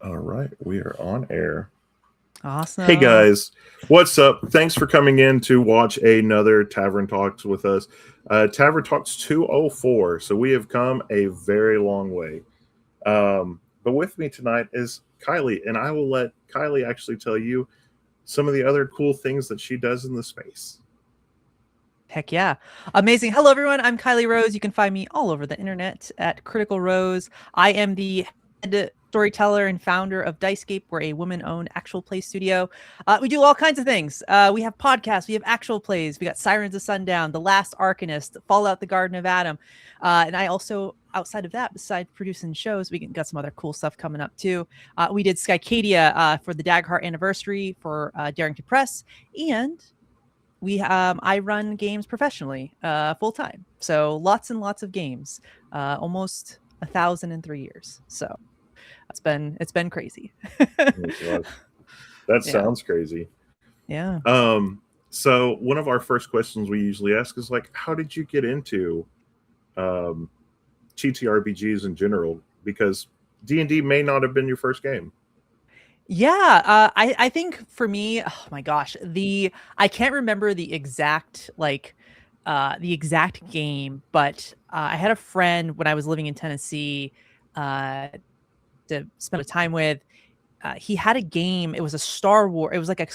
All right, we are on air. Awesome. Hey guys, what's up? Thanks for coming in to watch another Tavern Talks with us. Tavern Talks 204. So we have come a very long way. But with me tonight is Kylie, and I will let Kylie actually tell you some of the other cool things that she does in the space. Heck yeah. Amazing. Hello, everyone. I'm Kylie Rose. You can find me all over the internet at Critical Rose. I am the head storyteller and founder of Dicescape. We're a woman-owned actual play studio. We do all kinds of things. We have podcasts. We have actual plays. We got Sirens of Sundown, The Last Arcanist, Fallout: The Garden of Adam. And I also, outside of that, besides producing shows, we got some other cool stuff coming up too. We did Skycadia for the Daggerheart anniversary for Darrington Press. And I run games professionally, full time. So lots and lots of games, almost 1,000 in 3 years. So it's been crazy. That sounds crazy. Yeah. So one of our first questions we usually ask is like, how did you get into TTRPGs in general? Because D&D may not have been your first game. Yeah, I think for me, oh my gosh, I can't remember the exact game, but I had a friend when I was living in Tennessee to spend a time with. He had a game. It was a Star Wars. It was like a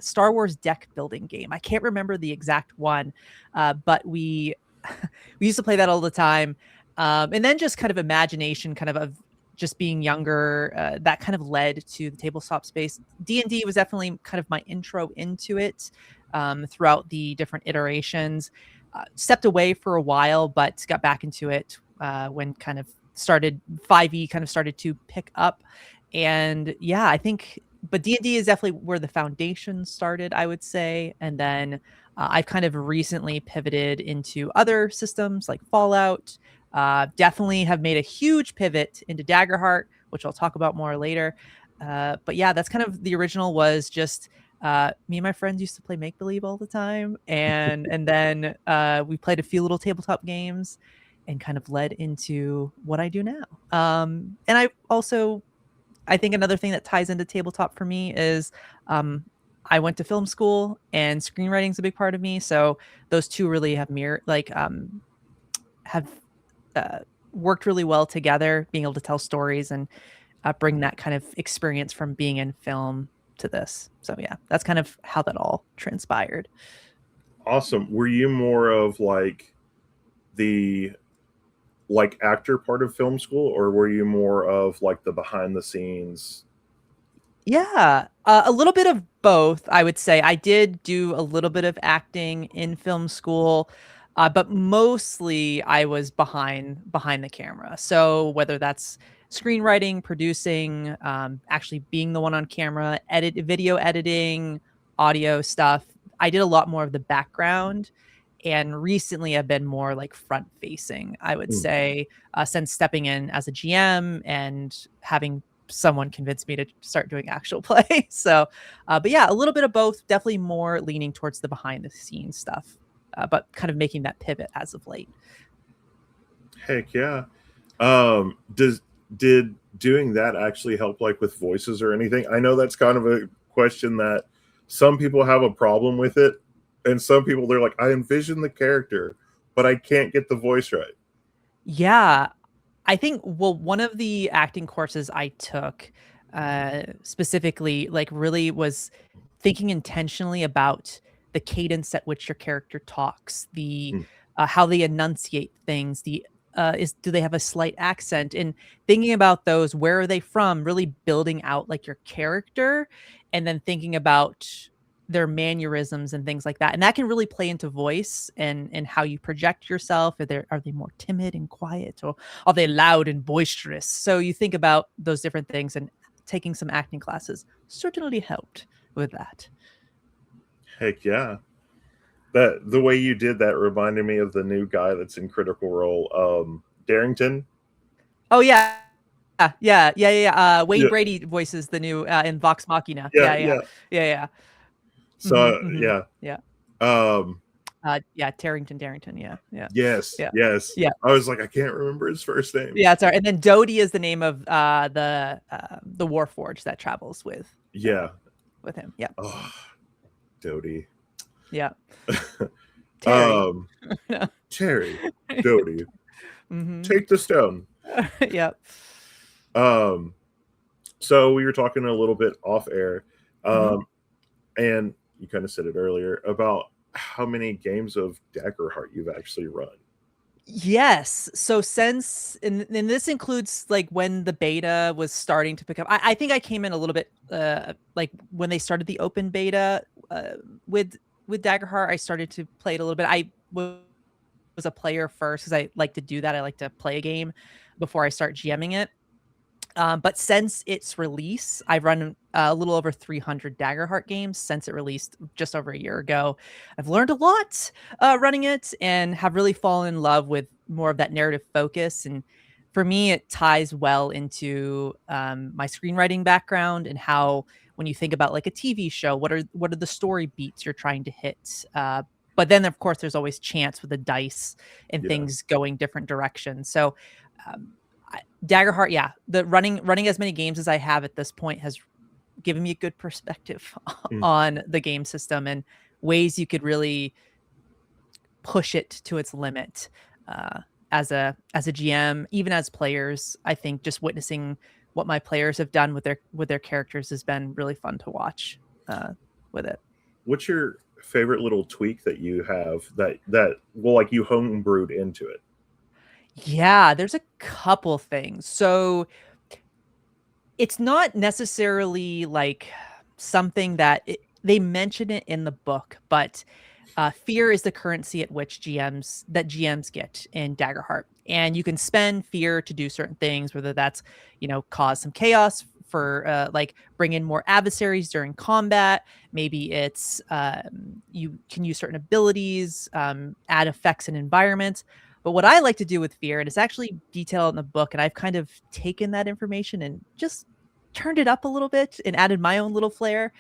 Star Wars deck building game. I can't remember the exact one, but we used to play that all the time. And then just kind of imagination, kind of just being younger, that kind of led to the tabletop space. D&D was definitely kind of my intro into it throughout the different iterations. Stepped away for a while, but got back into it when kind of 5e kind of started to pick up. And yeah, I think, but D&D is definitely where the foundation started, I would say. And then I've kind of recently pivoted into other systems like Fallout. Definitely have made a huge pivot into Daggerheart, which I'll talk about more later. But yeah, that's kind of the original was just me and my friends used to play make-believe all the time. And then we played a few little tabletop games and kind of led into what I do now. And I think another thing that ties into tabletop for me is I went to film school and screenwriting is a big part of me. So those two really have worked really well together, being able to tell stories and bring that kind of experience from being in film to this. So yeah, that's kind of how that all transpired. Awesome. Were you more of like the actor part of film school, or were you more of like the behind the scenes? Yeah, a little bit of both, I would say. I did do a little bit of acting in film school. But mostly I was behind the camera. So whether that's screenwriting, producing, actually being the one on camera, video editing, audio stuff, I did a lot more of the background. And recently I've been more like front facing, I would say, since stepping in as a GM and having someone convince me to start doing actual play. So, but yeah, a little bit of both, definitely more leaning towards the behind the scenes stuff. But kind of making that pivot as of late. Heck yeah. Did doing that actually help like with voices or anything? I know that's kind of a question that some people have a problem with it. And some people, they're like, I envision the character, but I can't get the voice right. Yeah. I think, well, one of the acting courses I took specifically, like really was thinking intentionally about the cadence at which your character talks, the how they enunciate things, do they have a slight accent, and thinking about those, where are they from, really building out like your character, and then thinking about their mannerisms and things like that. And that can really play into voice and how you project yourself. Are they more timid and quiet, or are they loud and boisterous? So you think about those different things, and taking some acting classes certainly helped with that. Heck yeah. The way you did that reminded me of the new guy that's in Critical Role, Darrington. Oh yeah. Wayne Brady voices the new in Vox Machina. Yeah. So Yeah. Darrington. Yeah. Yes. Yeah. Yes. Yeah. I was like, I can't remember his first name. Yeah, sorry. And then Dodie is the name of the Warforged that travels with him. Yeah. Oh, Dodie. Yeah. Terry. Terry. Dodie. Mm-hmm. Take the stone. Yep. So we were talking a little bit off air, and you kind of said it earlier about how many games of Daggerheart you've actually run. Yes. So since and this includes like when the beta was starting to pick up. I think I came in a little bit like when they started the open beta with Daggerheart. I started to play it a little bit. I was a player first because I like to do that. I like to play a game before I start GMing it. But since its release, I've run a little over 300 Daggerheart games since it released just over a year ago. I've learned a lot running it and have really fallen in love with more of that narrative focus. And for me, it ties well into my screenwriting background and how when you think about like a TV show, what are the story beats you're trying to hit? But then, of course, there's always chance with the dice and things going different directions. So Daggerheart, the running as many games as I have at this point has given me a good perspective on the game system and ways you could really push it to its limit as a GM, even as players. I think just witnessing what my players have done with their characters has been really fun to watch with it. What's your favorite little tweak that you have that well, like you homebrewed into it? Yeah, there's a couple things. So it's not necessarily like something that they mention it in the book, but fear is the currency at which GMs get in Daggerheart. And you can spend fear to do certain things, whether that's, cause some chaos for like bring in more adversaries during combat. Maybe it's you can use certain abilities, add effects and environments. But what I like to do with fear, and it's actually detailed in the book, and I've kind of taken that information and just turned it up a little bit and added my own little flair.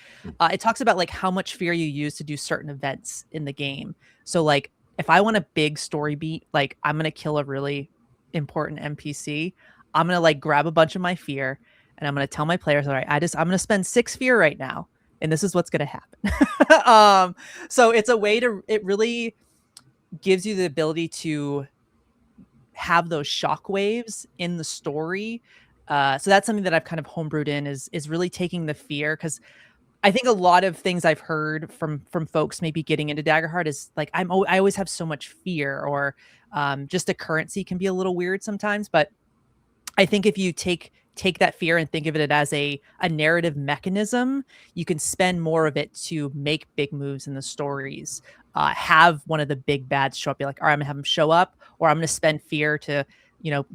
It talks about like how much fear you use to do certain events in the game. So like if I want a big story beat, like I'm going to kill a really important NPC, I'm going to like grab a bunch of my fear and I'm going to tell my players, all right, I'm going to spend 6 fear right now. And this is what's going to happen. So it's a way it really gives you the ability to have those shockwaves in the story. So that's something that I've kind of homebrewed in is really taking the fear, because I think a lot of things I've heard from folks maybe getting into Daggerheart is like I always have so much fear, or just the currency can be a little weird sometimes. But I think if you take that fear and think of it as a narrative mechanism, you can spend more of it to make big moves in the stories. Have one of the big bads show up, be like, all right, I'm gonna have them show up, or I'm gonna spend fear to,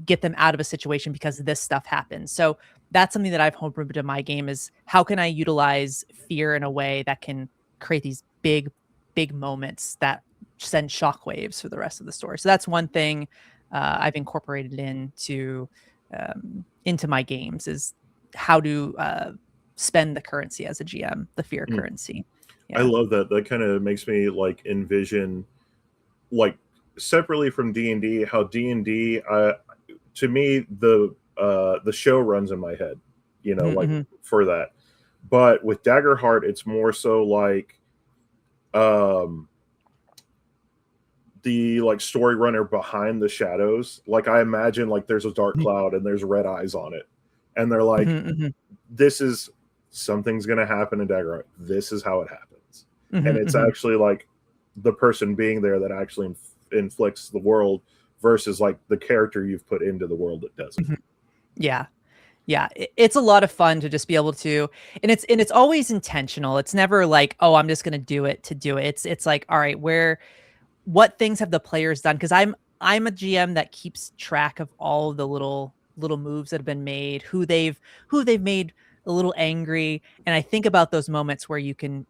get them out of a situation because this stuff happens. So that's something that I've homebrewed in my game is how can I utilize fear in a way that can create these big moments that send shockwaves for the rest of the story. So that's one thing I've incorporated into my games is how to spend the currency as a GM, the fear currency. Yeah. I love that. That kind of makes me like envision, like separately from D&D, how D&D, to me, the show runs in my head, like for that. But with Daggerheart, it's more so like the like story runner behind the shadows. Like I imagine like there's a dark cloud and there's red eyes on it, and they're like, this is something's gonna happen in Daggerheart. This is how it happens, and it's actually like the person being there that actually inflicts the world versus like the character you've put into the world that doesn't. Yeah. It's a lot of fun to just be able to, and it's always intentional. It's never like, oh, I'm just gonna do it to do it. It's like, all right, what things have the players done? Because I'm a GM that keeps track of all the little moves that have been made, who they've made a little angry, and I think about those moments where you can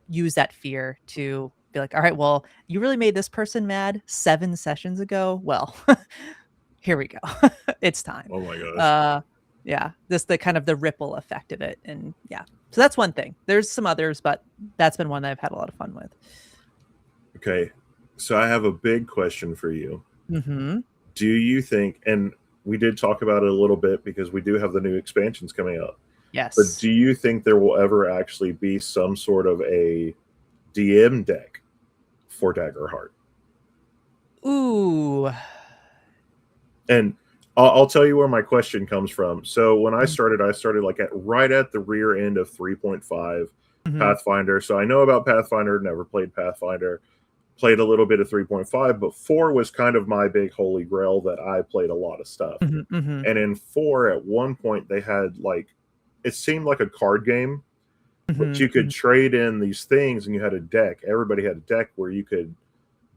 use that fear to be like, all right, well, you really made this person mad 7 sessions ago. Well, here we go. It's time. Oh my gosh. Yeah, just the kind of the ripple effect of it, and yeah. So that's one thing. There's some others, but that's been one that I've had a lot of fun with. Okay, so I have a big question for you. Mm-hmm. Do you think, and we did talk about it a little bit because we do have the new expansions coming out, but Yes. do you think there will ever actually be some sort of a DM deck for Daggerheart? Ooh. And I'll tell you where my question comes from. So when I started like right at the rear end of 3.5 Mm-hmm. Pathfinder. So I know about Pathfinder, never played Pathfinder, played a little bit of 3.5, but 4 was kind of my big holy grail that I played a lot of stuff. Mm-hmm. Mm-hmm. And in 4, at one point, they had like, it seemed like a card game, but you could trade in these things and you had a deck. Everybody had a deck where you could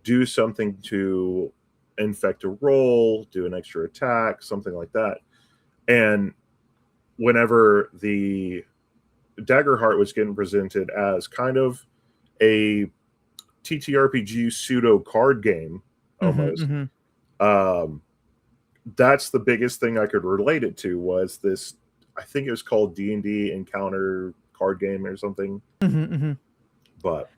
do something to infect a roll, do an extra attack, something like that. And whenever the Daggerheart was getting presented as kind of a TTRPG pseudo card game, almost, that's the biggest thing I could relate it to was this. I think it was called D&D Encounter card game or something. But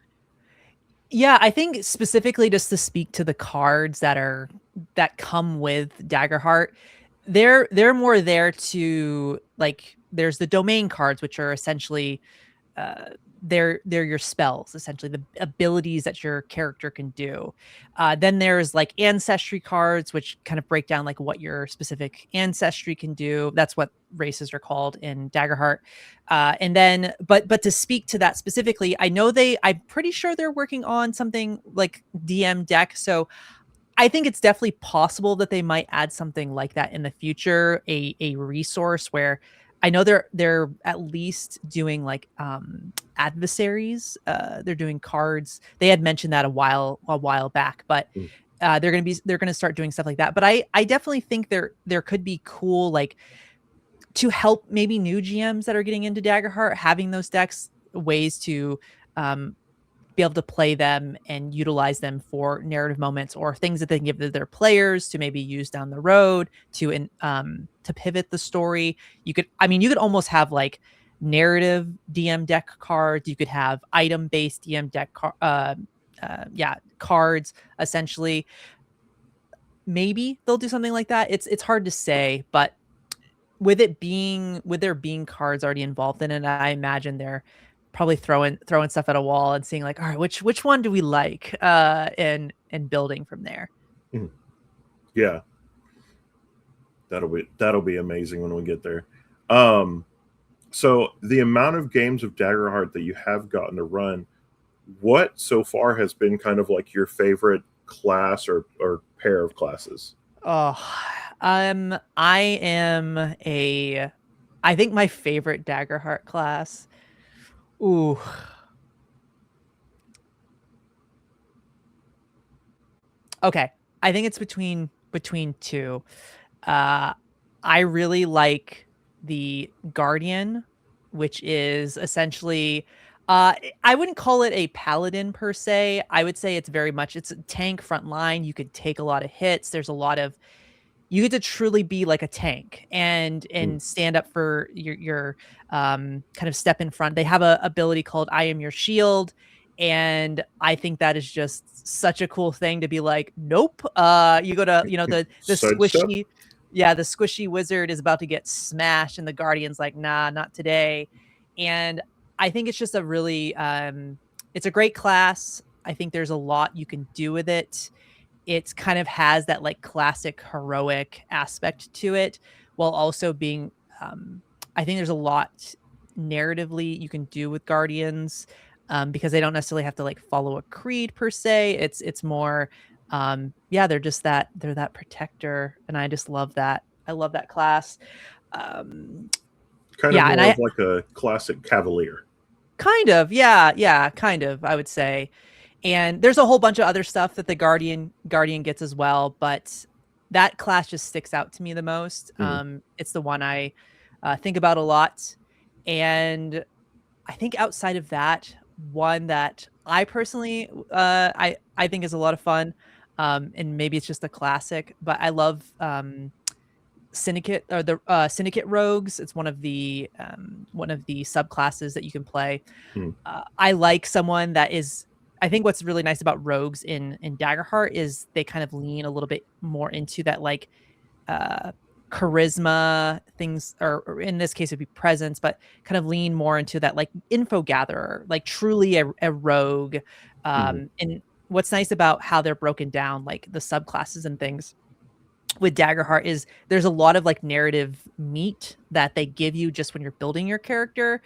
yeah, I think specifically just to speak to the cards that come with Daggerheart, they're more there to like there's the domain cards, which are essentially they're your spells, essentially the abilities that your character can do. Then there's like ancestry cards, which kind of break down like what your specific ancestry can do. That's what races are called in Daggerheart. And then, but to speak to that specifically, I'm pretty sure they're working on something like DM deck. So I think it's definitely possible that they might add something like that in the future, a resource where I know they're at least doing like adversaries. They're doing cards. They had mentioned that a while back, but they're gonna start doing stuff like that. But I definitely think there could be cool like to help maybe new GMs that are getting into Daggerheart, having those decks, ways to be able to play them and utilize them for narrative moments or things that they can give to their players to maybe use down the road to pivot the story. You could almost have like narrative DM deck cards. You could have item based DM deck cards essentially. Maybe they'll do something like that. It's hard to say, but with there being cards already involved in it, I imagine they're probably throwing stuff at a wall and seeing like, all right, which one do we like, and building from there. Yeah, that'll be amazing when we get there. So the amount of games of Daggerheart that you have gotten to run, what so far has been kind of like your favorite class or pair of classes? Oh, I think my favorite Daggerheart class. Ooh. Okay. I think it's between two. I really like the Guardian, which is essentially I wouldn't call it a paladin per se. I would say it's a tank front line. You could take a lot of hits. There's a lot of you get to truly be like a tank and stand up for your kind of step in front. They have a ability called I Am Your Shield, and I think that is just such a cool thing to be like, nope. You go to the squishy, the squishy wizard is about to get smashed, and the Guardian's like, nah, not today. And I think it's just a really it's a great class. I think there's a lot you can do with it. It kind of has that like classic heroic aspect to it while also being I think there's a lot narratively you can do with Guardians, because they don't necessarily have to like follow a creed per se. It's more they're that protector, and I just love that. I love that class. Kind yeah, of and more of like a classic cavalier. Kind of, yeah, kind of, I would say. And there's a whole bunch of other stuff that the Guardian gets as well, but that class just sticks out to me the most. It's the one I think about a lot. And I think outside of that, one that I personally I think is a lot of fun, and maybe it's just a classic, but I love Syndicate, or the Syndicate Rogues. It's one of the subclasses that you can play. I like someone that is I think what's really nice about rogues in Daggerheart is they kind of lean a little bit more into that like charisma things, or in this case it'd be presence, but kind of lean more into that like info gatherer, like truly a rogue. And what's nice about how they're broken down, like the subclasses and things with Daggerheart, is there's a lot of like narrative meat that they give you just when you're building your character.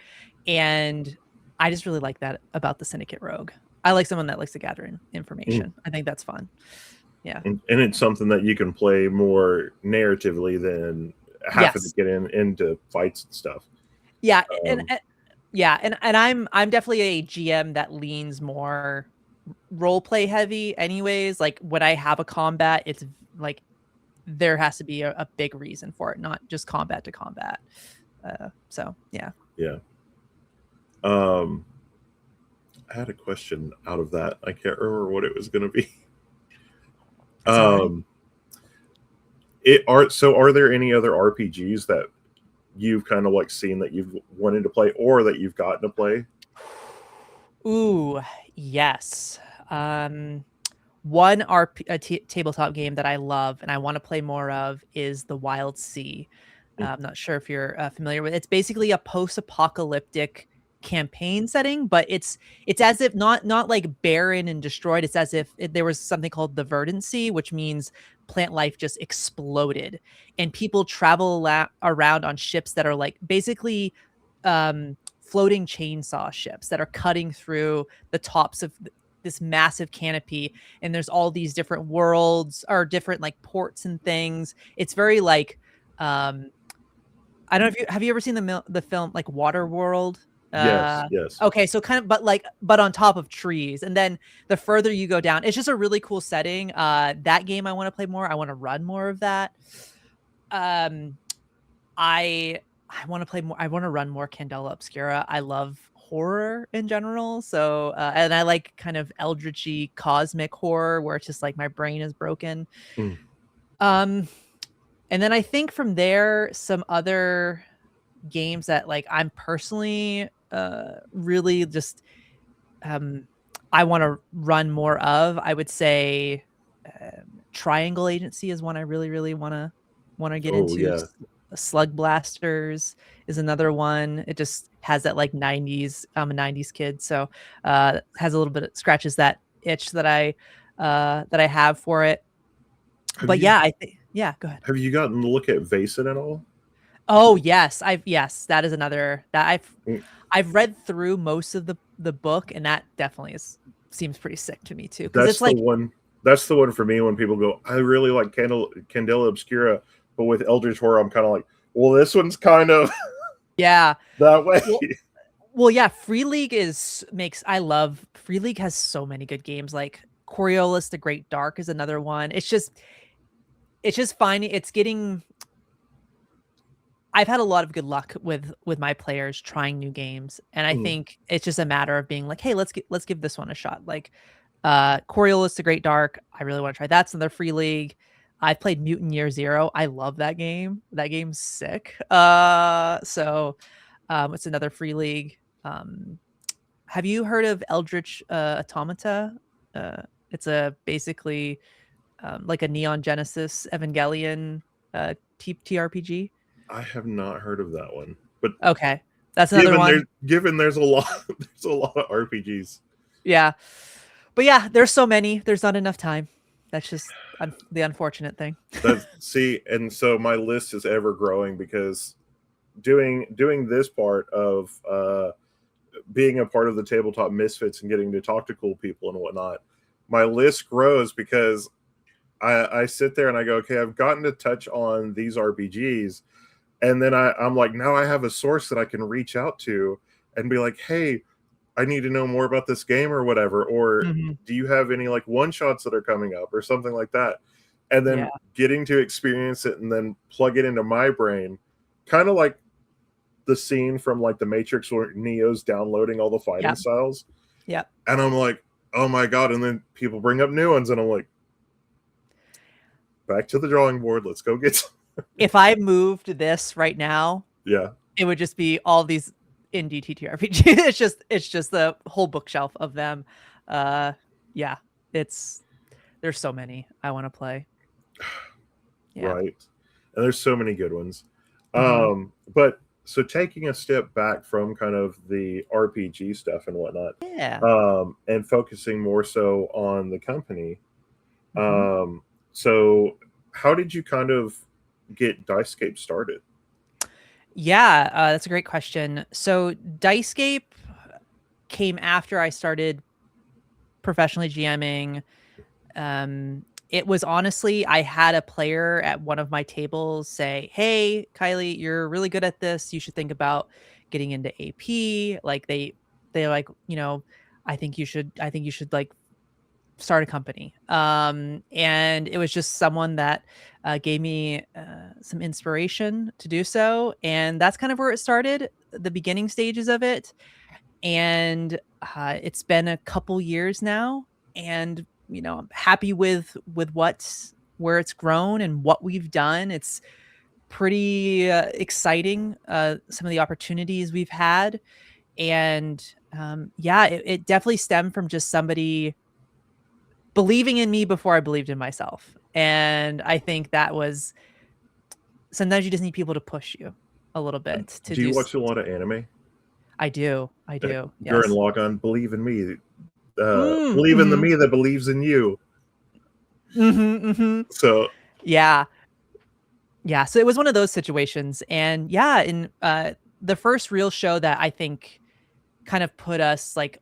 And I just really like that about the Syndicate Rogue. I like someone that likes to gather information. I think that's fun. Yeah. And it's something that you can play more narratively than having to get into fights and stuff. Yeah. And I'm definitely a GM that leans more role play heavy anyways. Like when I have a combat, it's like there has to be a big reason for it, not just combat to combat. So yeah. I had a question out of that. I can't remember what it was going to be. Sorry. Are there any other RPGs that you've kind of like seen that you've wanted to play or that you've gotten to play? Ooh, yes. One tabletop game that I love and I want to play more of is The Wild Sea. I'm not sure if you're familiar with it. It's basically a post-apocalyptic campaign setting, but it's as if not like barren and destroyed. It's as if there was something called the verdant sea, which means plant life just exploded, and people travel around on ships that are like basically floating chainsaw ships that are cutting through the tops of this massive canopy, and there's all these different worlds or different like ports and things. It's very like I don't know if you have ever seen the film like Waterworld? Yes. Okay, so kind of, but on top of trees, and then the further you go down, it's just a really cool setting. That game I want to play more. I want to run more of that. I want to play more. I want to run more Candela Obscura. I love horror in general, so and I like kind of eldritchy cosmic horror where it's just like my brain is broken. And then I think from there, some other games that like I'm personally really just I want to run more of. I would say Triangle Agency is one I really want to get into. Yeah. Slug Blasters is another one. It just has that like 90s. I'm a 90s kid, so has a little bit of scratches that itch that I have for it. I think yeah, go ahead. Have you gotten to look at Vaesen at all? Oh yes, that is another that I've read through most of the book, and that definitely seems pretty sick to me too. Because it's like that's the one for me when people go, I really like Candela Obscura, but with Eldritch Horror, I'm kind of like, well, this one's kind of that way. Well, yeah, Free League Free League has so many good games. Like Coriolis the Great Dark is another one. It's just finding I've had a lot of good luck with my players trying new games, and I think it's just a matter of being like, hey, let's give this one a shot. Like Coriolis the Great Dark, I really want to try. That's another Free League. I've played Mutant Year Zero. I love that game. That game's sick. So it's another Free League. Have you heard of Eldritch Automata? It's basically like a Neon Genesis Evangelion TRPG. I have not heard of that one, but okay, that's another one. Given there's a lot of RPGs. Yeah, but yeah, there's so many. There's not enough time. That's just the unfortunate thing. And so my list is ever growing because doing this part of being a part of the Tabletop Misfits and getting to talk to cool people and whatnot, my list grows because I sit there and I go, okay, I've gotten to touch on these RPGs, and then I'm like, now I have a source that I can reach out to and be like, hey, I need to know more about this game or whatever, or do you have any like one shots that are coming up or something like that? And then getting to experience it and then plug it into my brain, kind of like the scene from like the Matrix where Neo's downloading all the fighting styles. Yeah. And I'm like, oh my God. And then people bring up new ones and I'm like, back to the drawing board. Let's go get some. If I moved this right now, it would just be all these indie TTRPGs. It's just the whole bookshelf of them. Yeah, there's so many I want to play. Yeah. Right. And there's so many good ones. Mhm. But so taking a step back from kind of the RPG stuff and whatnot, Yeah. and focusing more so on the company. Mhm. So how did you kind of get Dicescape started? Yeah, that's a great question. So Dicescape came after I started professionally GMing. It was honestly, I had a player at one of my tables say, "Hey, Kylie, you're really good at this. You should think about getting into AP." Like they like, I think you should like start a company. And it was just someone that gave me some inspiration to do so. And that's kind of where it started, the beginning stages of it. And it's been a couple years now. And, I'm happy with where it's grown and what we've done. It's pretty exciting, some of the opportunities we've had. And yeah, it definitely stemmed from just somebody believing in me before I believed in myself. And I think that was sometimes you just need people to push you a little bit to Do do. you watch a lot of anime? I do. I do. During Yes. log on, believe in me. Believe in the Mm-hmm. me that believes in you. Mm-hmm. Mm-hmm. So Yeah. Yeah. So it was one of those situations. And yeah, in the first real show that I think kind of put us like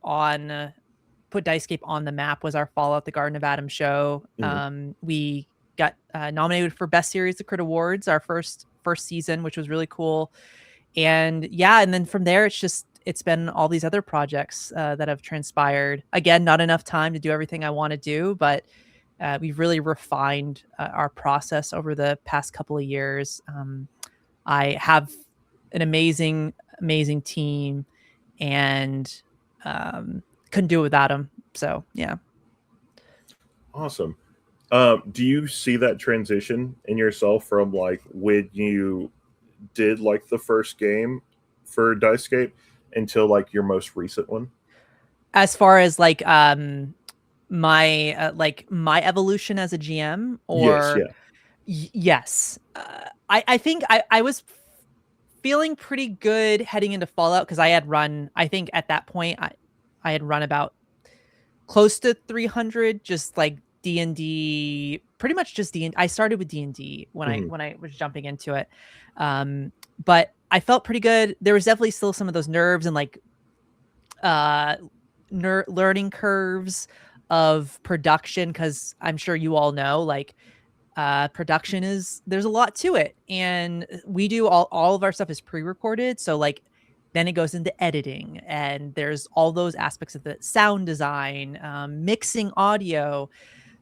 put Dicescape on the map was our Fallout the Garden of Adam show. mhm. We got nominated for Best Series of Crit Awards, our first season, which was really cool. And yeah, and then from there, it's been all these other projects that have transpired. Again, not enough time to do everything I want to do, but we've really refined our process over the past couple of years. I have an amazing team, and couldn't do it without them. So yeah. Awesome. Do you see that transition in yourself from like when you did like the first game for Dicescape until like your most recent one? As far as my evolution as a GM, Yes, or yeah. yes, I think I was feeling pretty good heading into Fallout because I think at that point I had run about close to 300, just like D&D, pretty much just D. I started with D&D when I Mhm. when I was jumping into it. But I felt pretty good. There was definitely still some of those nerves and like uh learning curves of production, because I'm sure you all know, like production is, there's a lot to it, and we do all of our stuff is pre-recorded, so like then it goes into editing, and there's all those aspects of the sound design, mixing audio.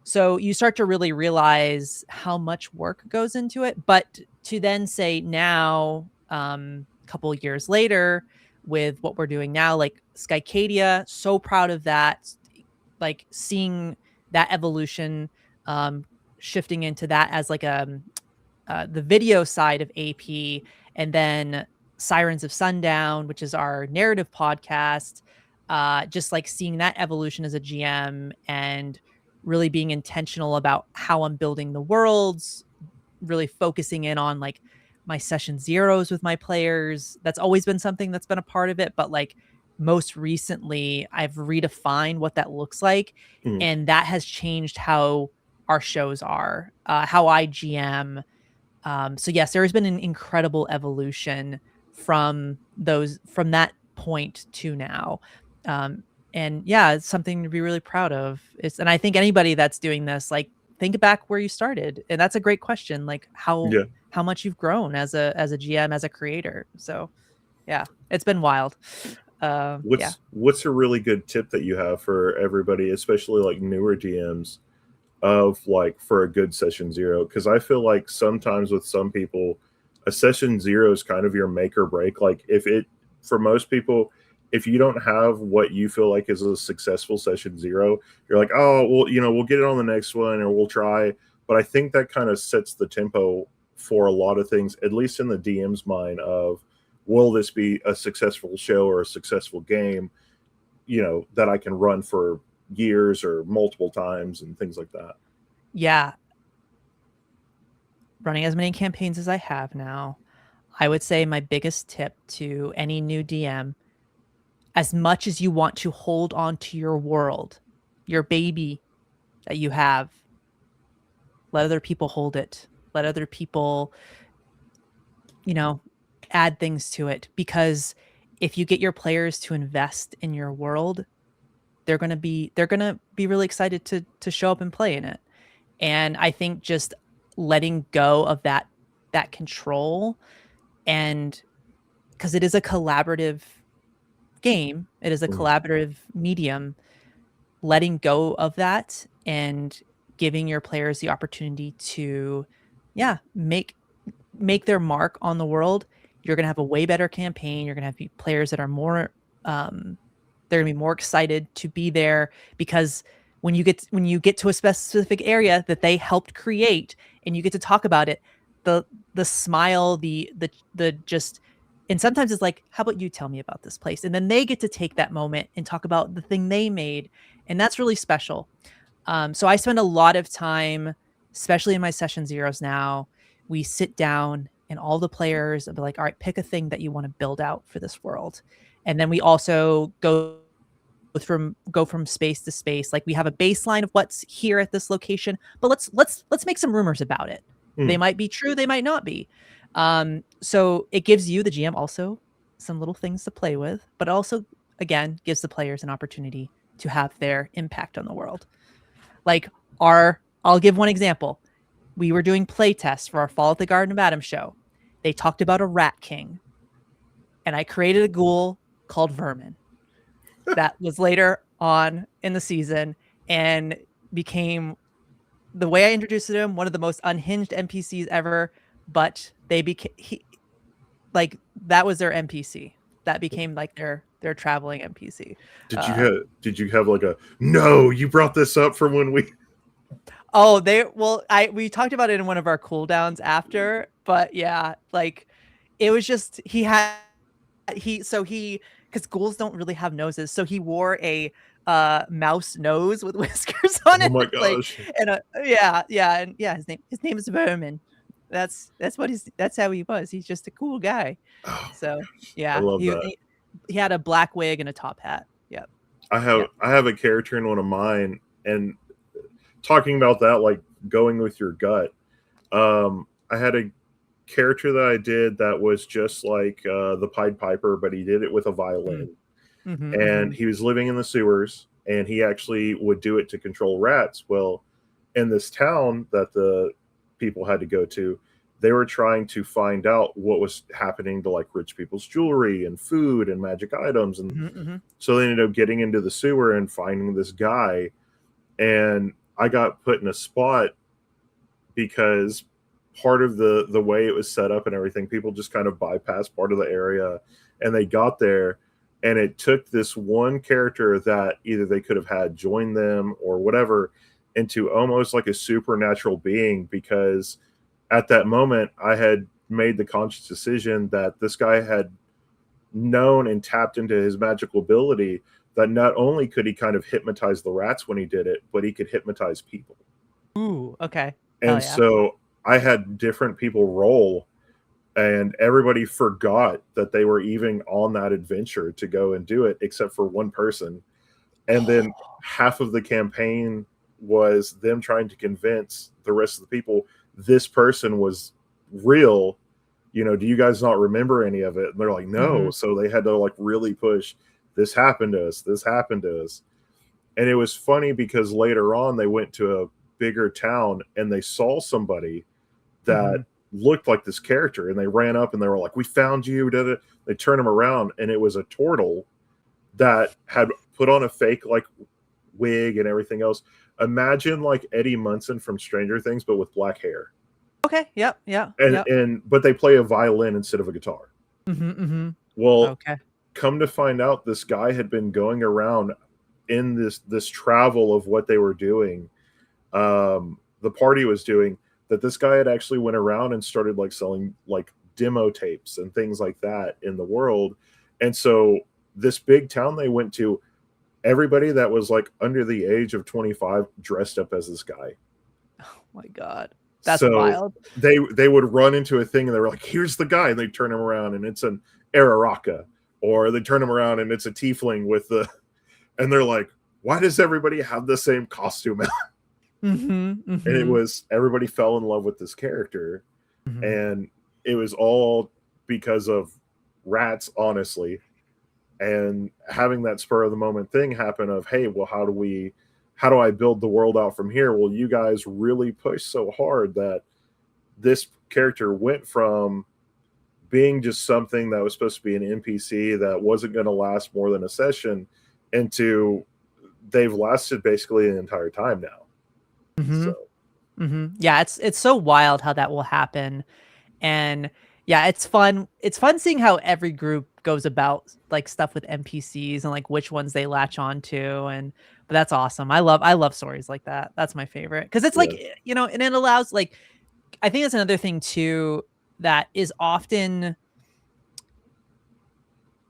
So you start to really realize how much work goes into it. But to then say now, a couple of years later, with what we're doing now, like Skycadia, so proud of that. Like seeing that evolution, um, shifting into that as like the video side of AP, and then Sirens of Sundown, which is our narrative podcast. Just like seeing that evolution as a GM and really being intentional about how I'm building the worlds, really focusing in on like my session zeros with my players. That's always been something that's been a part of it, but like most recently I've redefined what that looks like, Mhm. and that has changed how our shows are, how I GM. So yes, there has been an incredible evolution from that point to now. Um, and yeah, it's something to be really proud of. And I think anybody that's doing this, like, think back where you started. And that's a great question, like Yeah. how much you've grown as a GM, as a creator. So yeah, it's been wild. Yeah. What's a really good tip that you have for everybody, especially like newer DMs, of like for a good session zero? Because I feel like sometimes with some people, a session zero is kind of your make or break. Like if it, for most people, if you don't have what you feel like is a successful session zero, you're like, oh well, we'll get it on the next one or we'll try. But I think that kind of sets the tempo for a lot of things, at least in the DM's mind, of will this be a successful show or a successful game, that I can run for years or multiple times and things like that. Yeah. Running as many campaigns as I have now, I would say my biggest tip to any new DM, as much as you want to hold on to your world, your baby that you have, let other people hold it. Let other people, add things to it. Because if you get your players to invest in your world, they're gonna be really excited to show up and play in it. And I think just letting go of that control, and because it is a collaborative game, it is a collaborative medium, letting go of that and giving your players the opportunity to make their mark on the world, you're going to have a way better campaign. You're going to have players that are more they're going to be more excited to be there, because when you get to a specific area that they helped create and you get to talk about it, the smile, the just, and sometimes it's like, how about you tell me about this place? And then they get to take that moment and talk about the thing they made. And that's really special. So I spend a lot of time, especially in my session zeros now, we sit down and all the players will be like, all right, pick a thing that you want to build out for this world. And then we also go from space to space. Like, we have a baseline of what's here at this location, but let's make some rumors about it. They might be true, they might not be. So it gives you, the GM, also some little things to play with, but also, again, gives the players an opportunity to have their impact on the world. Like, I'll give one example. We were doing play tests for our Fall at the Garden of Adam show. They talked about a rat king, and I created a ghoul called Vermin that was later on in the season and became, the way I introduced him, one of the most unhinged NPCs ever. But they became, that was their NPC. That became like their traveling NPC. Did you have like a, no, you brought this up from when we? Oh, we talked about it in one of our cooldowns after, but yeah, like, it was just, because ghouls don't really have noses, so he wore a mouse nose with whiskers on it. Oh my gosh. His name is Vermin. That's how he was. He's just a cool guy. Oh, So I love that. He had a black wig and a top hat. Yep. I have a character in one of mine, and talking about that, like going with your gut. I had a character that I did that was just like the Pied Piper, but he did it with a violin. And he was living in the sewers, and he actually would do it to control rats. Well, in this town that the people had to go to, they were trying to find out what was happening to like rich people's jewelry and food and magic items. And so they ended up getting into the sewer and finding this guy. And I got put in a spot because part of the way it was set up and everything, people just kind of bypassed part of the area, and they got there, and it took this one character that either they could have had join them or whatever into almost like a supernatural being, because at that moment I had made the conscious decision that this guy had known and tapped into his magical ability, that not only could he kind of hypnotize the rats when he did it, but he could hypnotize people. Ooh, okay. And so I had different people roll, and everybody forgot that they were even on that adventure to go and do it, except for one person. And then half of the campaign was them trying to convince the rest of the people this person was real. Do you guys not remember any of it? And they're like, no. So they had to like really push, this happened to us. This happened to us. And it was funny because later on they went to a bigger town and they saw somebody that looked like this character, and they ran up and they were like, we found you. They turned him around, and it was a turtle that had put on a fake like wig and everything else. Imagine like Eddie Munson from Stranger Things, but with black hair. Okay. Yep. Yeah. But they play a violin instead of a guitar. Well, okay. Come to find out, this guy had been going around in this travel of what they were doing. The party was doing that. This guy had actually went around and started like selling like demo tapes and things like that in the world. And so this big town they went to, everybody that was like under the age of 25 dressed up as this guy. Oh my God. That's so wild. they would run into a thing and they were like, here's the guy, and they turn him around and it's an Araraka, or they turn him around and it's a tiefling with the, and they're like, why does everybody have the same costume? And it was, everybody fell in love with this character, and it was all because of rats, honestly. And having that spur of the moment thing happen of, hey, well, how do I build the world out from here? Well, you guys really pushed so hard that this character went from being just something that was supposed to be an NPC that wasn't going to last more than a session into they've lasted basically the entire time now. So. Yeah, it's so wild how that will happen. And yeah, it's fun. It's fun seeing how every group goes about like stuff with NPCs and like which ones they latch on to. But that's awesome. I love stories like that. That's my favorite. Because it's like, you know, and it allows, like, I think that's another thing too that is often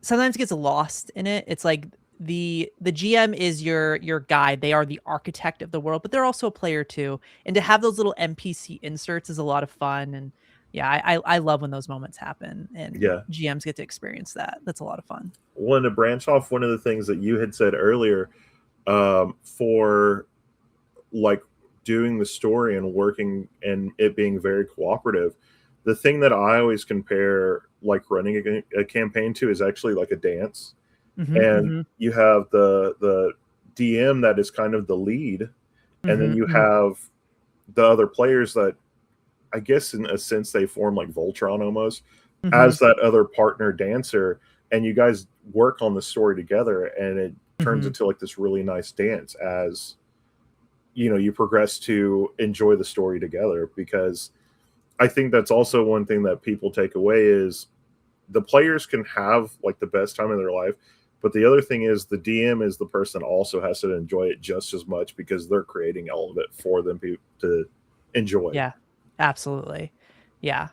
sometimes gets lost in it. It's like the GM is your guide. They are the architect of the world, but they're also a player too. And to have those little NPC inserts is a lot of fun. And yeah, I love when those moments happen and GMs get to experience that. That's a lot of fun. Well, to branch off one of the things that you had said earlier, for like doing the story and working and it being very cooperative, the thing that I always compare like running a campaign to is actually like a dance. And you have the DM that is kind of the lead, and then you have the other players that I guess in a sense they form like Voltron almost as that other partner dancer, and you guys work on the story together, and it turns into like this really nice dance as you know you progress to enjoy the story together. Because I think that's also one thing that people take away is the players can have like the best time of their life, but the other thing is the DM is the person also has to enjoy it just as much because they're creating all of it for them to enjoy. Yeah, absolutely. Yeah.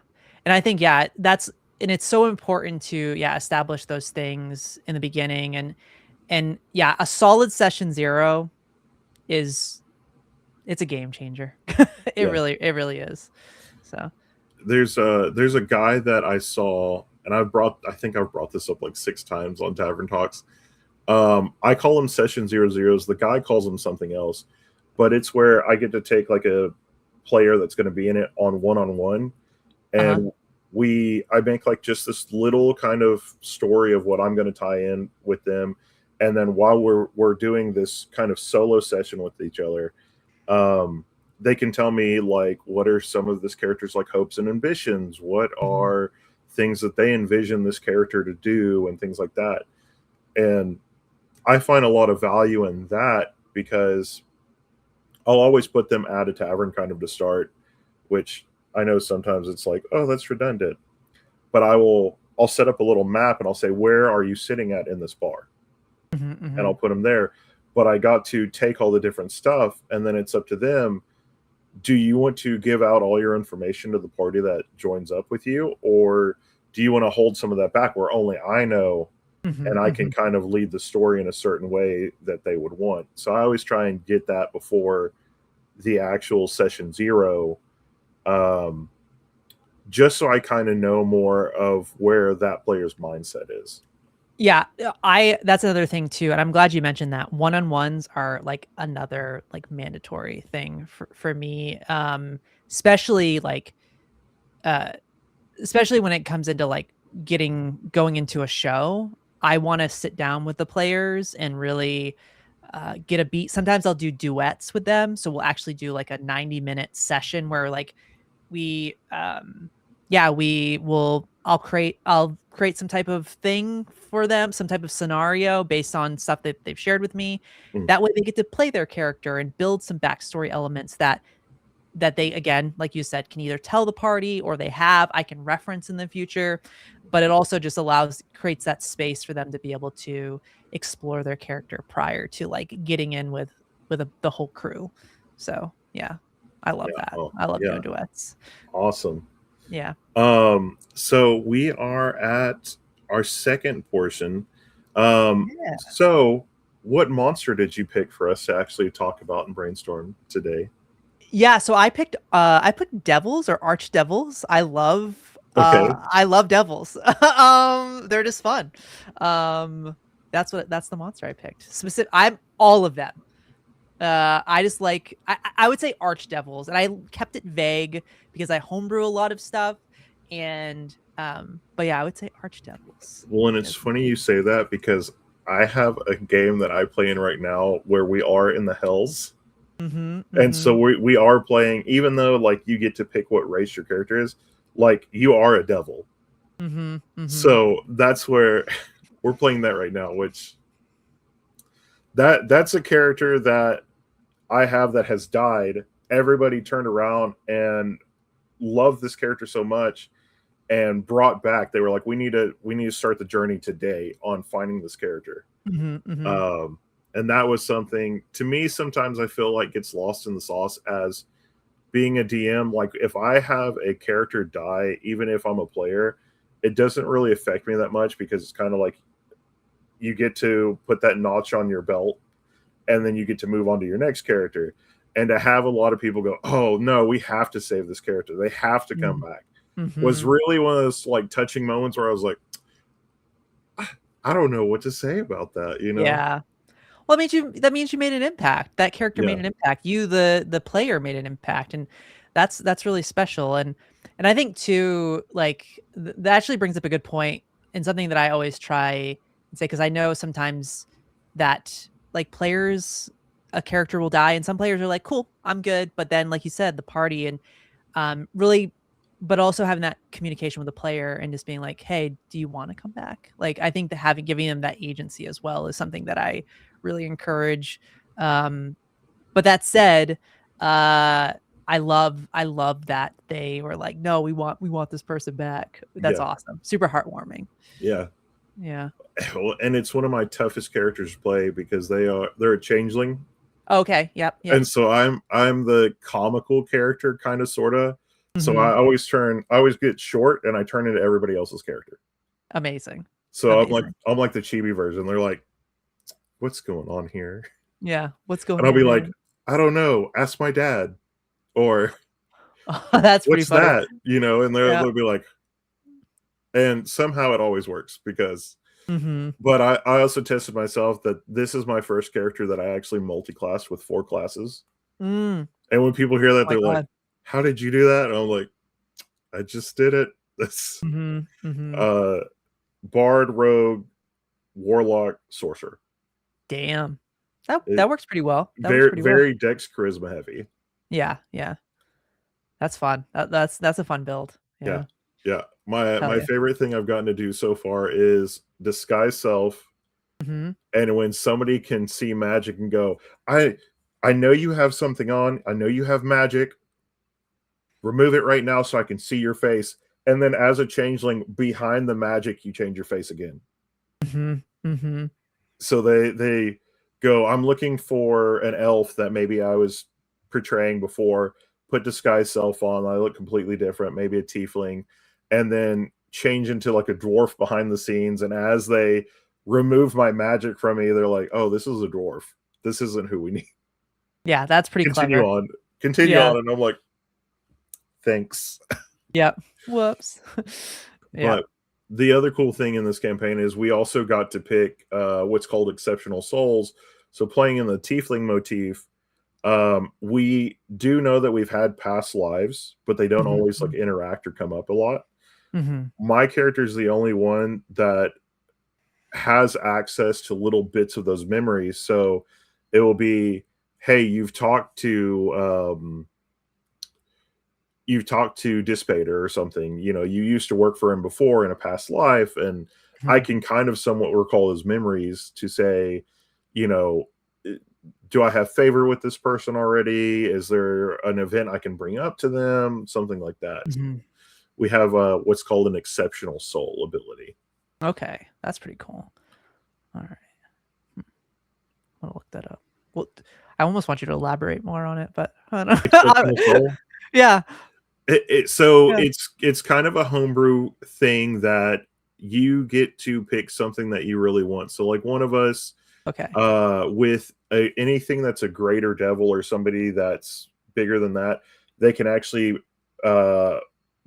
And I think, yeah, and it's so important to, establish those things in the beginning. And yeah, a solid session 0 it's a game changer. It really is. So there's a guy that I saw, and I think I've brought this up like 6 times on Tavern Talks. I call them session 00s. The guy calls them something else, but it's where I get to take like a player that's going to be in it on one-on-one, and I make like just this little kind of story of what I'm going to tie in with them, and then while we're doing this kind of solo session with each other, they can tell me like what are some of this character's like hopes and ambitions, what are things that they envision this character to do, and things like that. And I find a lot of value in that because I'll always put them at a tavern kind of to start, which I know sometimes it's like, oh, that's redundant. But I'll set up a little map and I'll say, where are you sitting at in this bar? And I'll put them there. But I got to take all the different stuff, and then it's up to them. Do you want to give out all your information to the party that joins up with you? Or do you want to hold some of that back where only I know and I can kind of lead the story in a certain way that they would want? So I always try and get that before the actual session 0, just so I kind of know more of where that player's mindset is. Yeah, that's another thing too, and I'm glad you mentioned that. One-on-ones are like another like mandatory thing for me, especially like especially when it comes into like going into a show. I want to sit down with the players and really get a beat. Sometimes I'll do duets with them, so we'll actually do like a 90-minute session where like I'll create some type of thing for them, some type of scenario based on stuff that they've shared with me. That way they get to play their character and build some backstory elements that they, again, like you said, can either tell the party or I can reference in the future. But it also just creates that space for them to be able to explore their character prior to like getting in with the whole crew. So yeah, I love that. I love doing duets. Awesome. Yeah. So we are at our second portion. So what monster did you pick for us to actually talk about and brainstorm today? Yeah, so I picked devils or archdevils. Okay. I love devils. They're just fun. That's the monster I picked. I'm all of them. I just like I would say archdevils, and I kept it vague because I homebrew a lot of stuff, and but yeah, I would say archdevils. Well, and it's funny you say that because I have a game that I play in right now where we are in the hells. And so we are playing, even though like you get to pick what race your character is, like you are a devil. So that's where we're playing that right now, which that's a character that I have that has died. Everybody turned around and loved this character so much and brought back. They were like, we need to start the journey today on finding this character. And that was something to me. Sometimes I feel like gets lost in the sauce as being a DM. Like if I have a character die, even if I'm a player, it doesn't really affect me that much because it's kind of like you get to put that notch on your belt and then you get to move on to your next character. And to have a lot of people go, oh no, we have to save this character, they have to come back, was really one of those like touching moments where I was like, I don't know what to say about that, you know? Yeah. Well, that means you made an impact. That character made an impact. You, the player, made an impact, and that's really special. And I think too, like that actually brings up a good point and something that I always try and say, because I know sometimes that like players, a character will die, and some players are like, "Cool, I'm good," but then, like you said, the party and really, but also having that communication with the player and just being like, "Hey, do you want to come back?" Like I think that giving them that agency as well is something that I really encourage. But that said, I love that they were like, no, we want this person back. That's awesome. Super heartwarming. Yeah. And it's one of my toughest characters to play because they're a changeling. Okay. Yep. And so I'm the comical character, kind of, sort of. So I always get short and I turn into everybody else's character. Amazing. So I'm like the chibi version. They're like, what's going on here? Yeah. What's going on? And I'll be like, I don't know. Ask my dad. Or that's what's funny. that? You know, and they'll be like, and somehow it always works because, but I also tested myself that this is my first character that I actually multi-classed with 4 classes. And when people hear that, they're like, how did you do that? And I'm like, I just did it. That's Bard, Rogue, Warlock, Sorcerer. Damn. That works pretty well. Very Dex Charisma heavy. Yeah. That's fun. That's a fun build. Yeah. My favorite thing I've gotten to do so far is disguise self. And when somebody can see magic and go, I know you have something on. I know you have magic. Remove it right now so I can see your face. And then as a changeling, behind the magic, you change your face again. So they go, I'm looking for an elf that maybe I was portraying before, put disguise self on, I look completely different, maybe a tiefling, and then change into like a dwarf behind the scenes. And as they remove my magic from me, they're like, oh, this is a dwarf. This isn't who we need. Yeah, that's pretty Continue clever. Continue on. And I'm like, thanks. Yep. Whoops. But the other cool thing in this campaign is we also got to pick what's called exceptional souls. So playing in the tiefling motif, we do know that we've had past lives, but they don't always like interact or come up a lot. My character is the only one that has access to little bits of those memories. So it will be, hey, you've talked to Dispater or something, you know, you used to work for him before in a past life, and I can kind of somewhat recall his memories to say, you know, do I have favor with this person already? Is there an event I can bring up to them? Something like that. We have what's called an exceptional soul ability. Okay, that's pretty cool. All right. I'm gonna look that up. Well, I almost want you to elaborate more on it, but I don't know. Yeah. It's kind of a homebrew thing that you get to pick something that you really want. So like one of us Okay. With anything that's a greater devil or somebody that's bigger than that, they can actually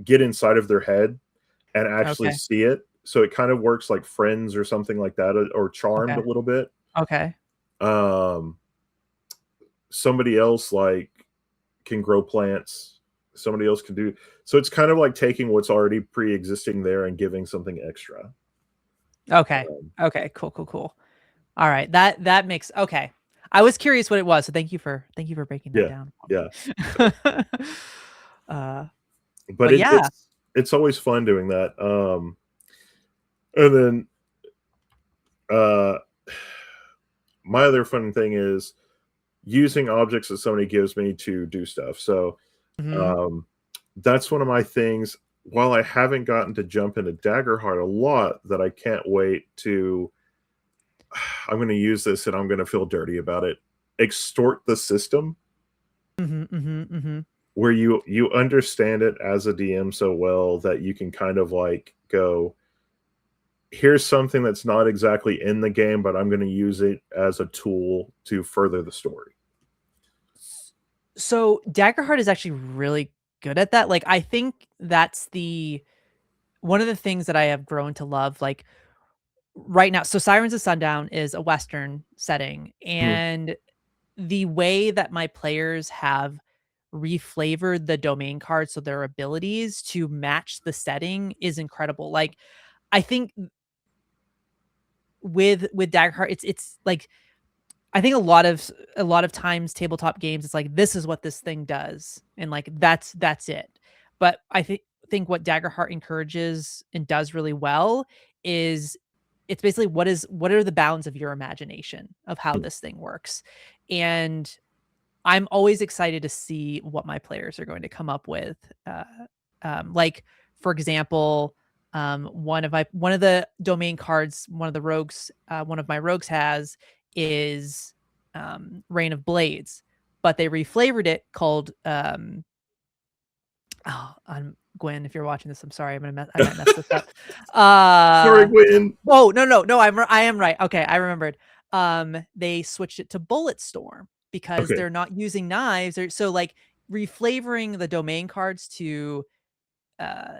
get inside of their head and actually Okay. see it. So it kind of works like Friends or something like that, or Charmed Okay. a little bit. Okay. Um, somebody else like can grow plants. Somebody else can do. So it's kind of like taking what's already pre-existing there and giving something extra. Okay. Um, Okay. Cool. Cool. Cool. All right. That makes okay. I was curious what it was, so thank you for breaking that yeah, down for yeah. me. uh, But but yeah. it's always fun doing that. And then uh, my other fun thing is using objects that somebody gives me to do stuff. So Mhm. um, that's one of my things. While I haven't gotten to jump into Daggerheart a lot, that I can't wait to. I'm going to use this, and I'm going to feel dirty about it. Extort the system, Mhm. Mhm. Mhm. where you understand it as a DM so well that you can kind of like go, here's something that's not exactly in the game, but I'm going to use it as a tool to further the story. So Daggerheart is actually really good at that. Like I think that's the one of the things that I have grown to love. Like right now, so Sirens of Sundown is a Western setting, Mhm. and the way that my players have reflavored the domain cards so their abilities to match the setting is incredible. Like I think with Daggerheart, it's like I think a lot of times tabletop games, it's like this is what this thing does, and like that's it. But I think what Daggerheart encourages and does really well is it's basically what are the bounds of your imagination of how this thing works, and I'm always excited to see what my players are going to come up with. Like for example, one of the domain cards, one of the rogues, one of my rogues has is Rain of Blades, but they reflavored it called oh, I'm Gwen. If you're watching this, I'm sorry. I might mess this up. Sorry, Gwen. Oh no, I am right. Okay, I remembered. They switched it to Bulletstorm because Okay, they're not using knives, or so like reflavoring the domain cards uh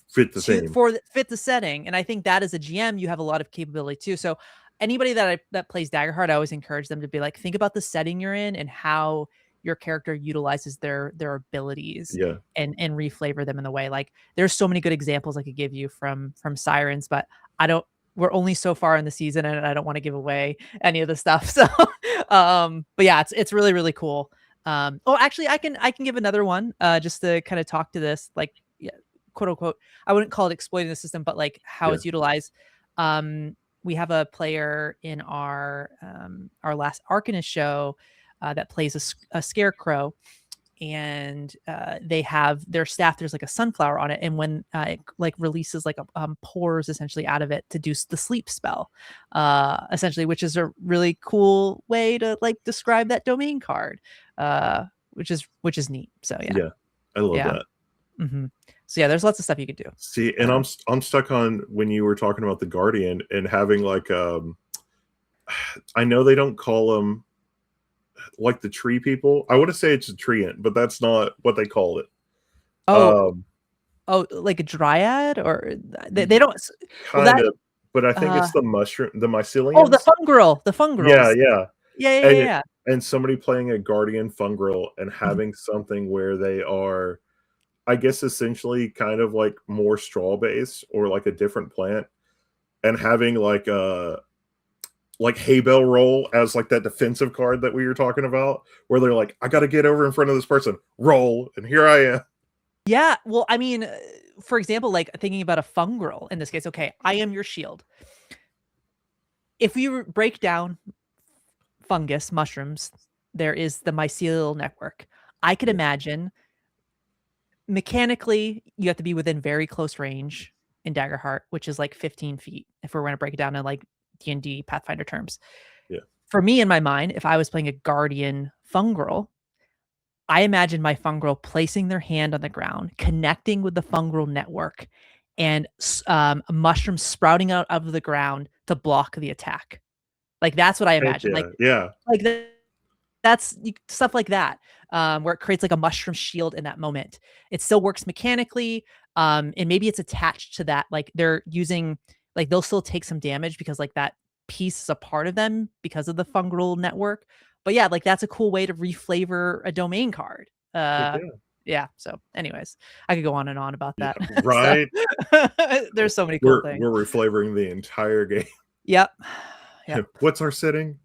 fit the theme. fit the setting. And I think that as a GM, you have a lot of capability too. So anybody that plays Daggerheart, I always encourage them to be like, think about the setting you're in and how your character utilizes their abilities Yeah, and reflavor them in the way. Like there's so many good examples I could give you from Sirens, but I don't we're only so far in the season and I don't want to give away any of the stuff. So but yeah, it's really, really cool. Oh actually I can give another one just to kind of talk to this, like yeah, quote unquote, I wouldn't call it exploiting the system, but like how yeah. it's utilized. We have a player in our Last Arcanist show that plays a scarecrow, and they have their staff. There's like a sunflower on it, and when it like releases like pores essentially out of it to do the sleep spell, essentially, which is a really cool way to like describe that domain card, which is neat. So yeah, Yeah, I love yeah. that. hmm So yeah, there's lots of stuff you could do. See, and Uh, I'm stuck on when you were talking about the Guardian and having like I know they don't call them like the tree people. I want to say it's a treant, but that's not what they call it. oh, Um, oh, like a dryad, or they don't. Well, kind that of, but I think uh, it's the mushroom, the oh, the myceliums. fungrel, the Yeah, fungrels. yeah. Yeah, yeah, And yeah, it yeah. and somebody playing a guardian fungrel and Mhm. having something where they are, I guess, essentially kind of like more straw based or like a different plant, and having like hay bale roll as like that defensive card that we were talking about, where they're like, I got to get over in front of this person, roll, and here I am. Yeah. Well, I mean, for example, like thinking about a fungrel in this case. Okay, I am your shield. If we break down fungus mushrooms, there is the mycelial network. I could Yeah, imagine mechanically you have to be within very close range in Daggerheart, which is like 15 feet if we're going to break it down in like D&D Pathfinder terms. yeah, For me in my mind, if I was playing a guardian fungrel, I imagine my fungrel placing their hand on the ground, connecting with the fungrel network, and mushrooms sprouting out of the ground to block the attack. Like that's what I Heck imagine. yeah. Like that's stuff like that, where it creates like a mushroom shield in that moment. It still works mechanically, and maybe it's attached to that. Like they're using, like they'll still take some damage because like that piece is a part of them because of the fungal network. But yeah, like that's a cool way to reflavor a domain card. Heck Yeah. So, anyways, I could go on and on about yeah. that. So, Right. there's so many cool things. We're reflavoring the entire game. Yep. Yep. What's our setting?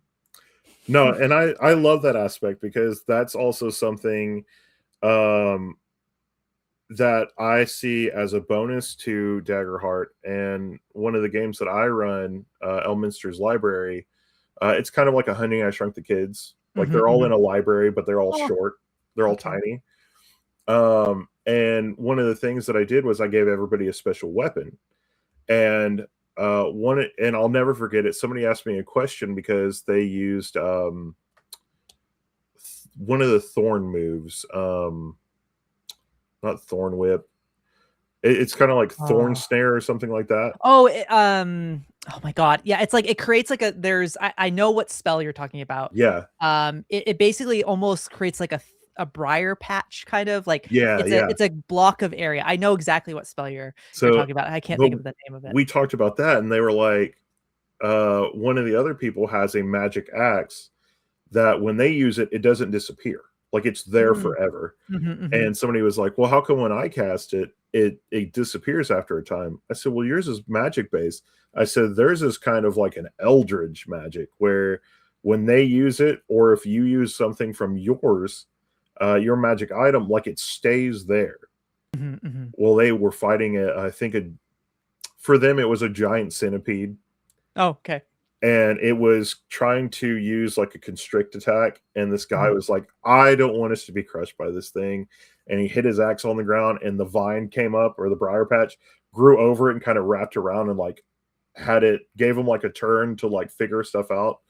No, and I love that aspect because that's also something um that I see as a bonus to Daggerheart. And one of the games that I run, Elminster's Library, it's kind of like a Honey I Shrunk the Kids. Like they're all in a library, but they're all Oh, short. They're all okay. tiny. And one of the things that I did was I gave everybody a special weapon. And and I'll never forget it. Somebody asked me a question because they used one of the thorn moves. Not thorn whip. It's kind of like thorn snare or something like that. Oh, oh my god. Yeah, it's like it creates like I know what spell you're talking about. Yeah. It basically almost creates like a briar patch kind of like Yeah. it's a block of area. I know exactly what spell you're talking about. I can't think of the name of it. We talked about that and they were like, one of the other people has a magic axe that when they use it, it doesn't disappear. Like it's there forever. And somebody was like, well, how come when I cast it, it disappears after a time? I said, well, yours is magic based. I said, theirs is kind of like an eldritch magic where when they use it, or if you use something from yours, your magic item, like it stays there. Well, they were fighting I think for them, it was a giant centipede. Oh, okay. And it was trying to use like a constrict attack. And this guy was like, I don't want us to be crushed by this thing. And he hit his axe on the ground and the vine came up, or the briar patch grew over it and kind of wrapped around and like gave him like a turn to like figure stuff out.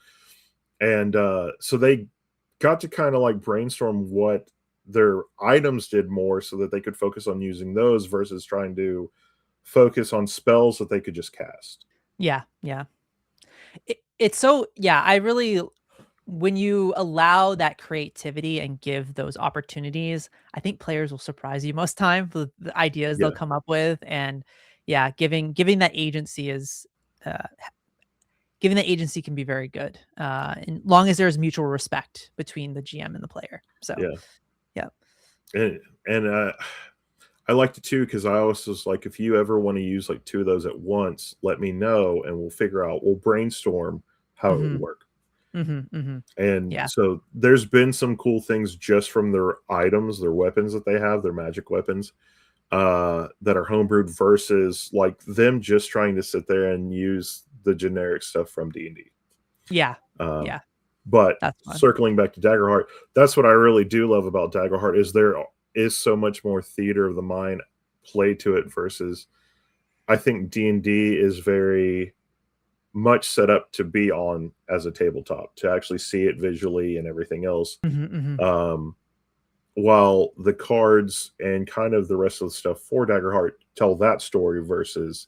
And so they got to kind of like brainstorm what their items did more so that they could focus on using those versus trying to focus on spells that they could just cast. Yeah. Yeah. It's so, yeah, I really, when you allow that creativity and give those opportunities, I think players will surprise you most time with the ideas they'll come up with. And yeah, giving that agency is giving that agency can be very good, as long as there's mutual respect between the GM and the player. So yeah. And I liked it too because I always was like, if you ever want to use like two of those at once, let me know and we'll brainstorm how it would work. And so there's been some cool things just from their items, their weapons that they have, their magic weapons that are homebrewed versus like them just trying to sit there and use the generic stuff from D&D. Yeah. But circling back to Daggerheart, that's what I really do love about Daggerheart is there is so much more theater of the mind play to it versus I think D&D is very much set up to be on as a tabletop, to actually see it visually and everything else. While the cards and kind of the rest of the stuff for Daggerheart tell that story versus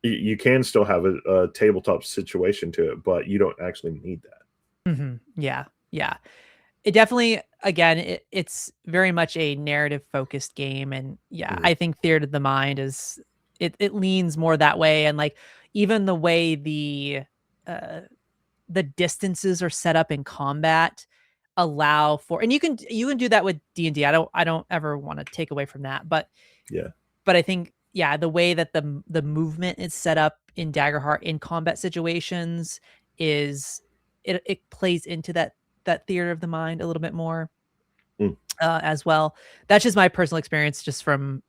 you can still have a tabletop situation to it, but you don't actually need that. Yeah. It definitely, again, it's very much a narrative focused game. And I think Theater of the Mind is, it leans more that way. And like, even the way the distances are set up in combat allow for, and you can do that with D&D. I don't ever want to take away from that, but I think, the way that the movement is set up in Daggerheart in combat situations is it plays into that theater of the mind a little bit more as well. That's just my personal experience, just from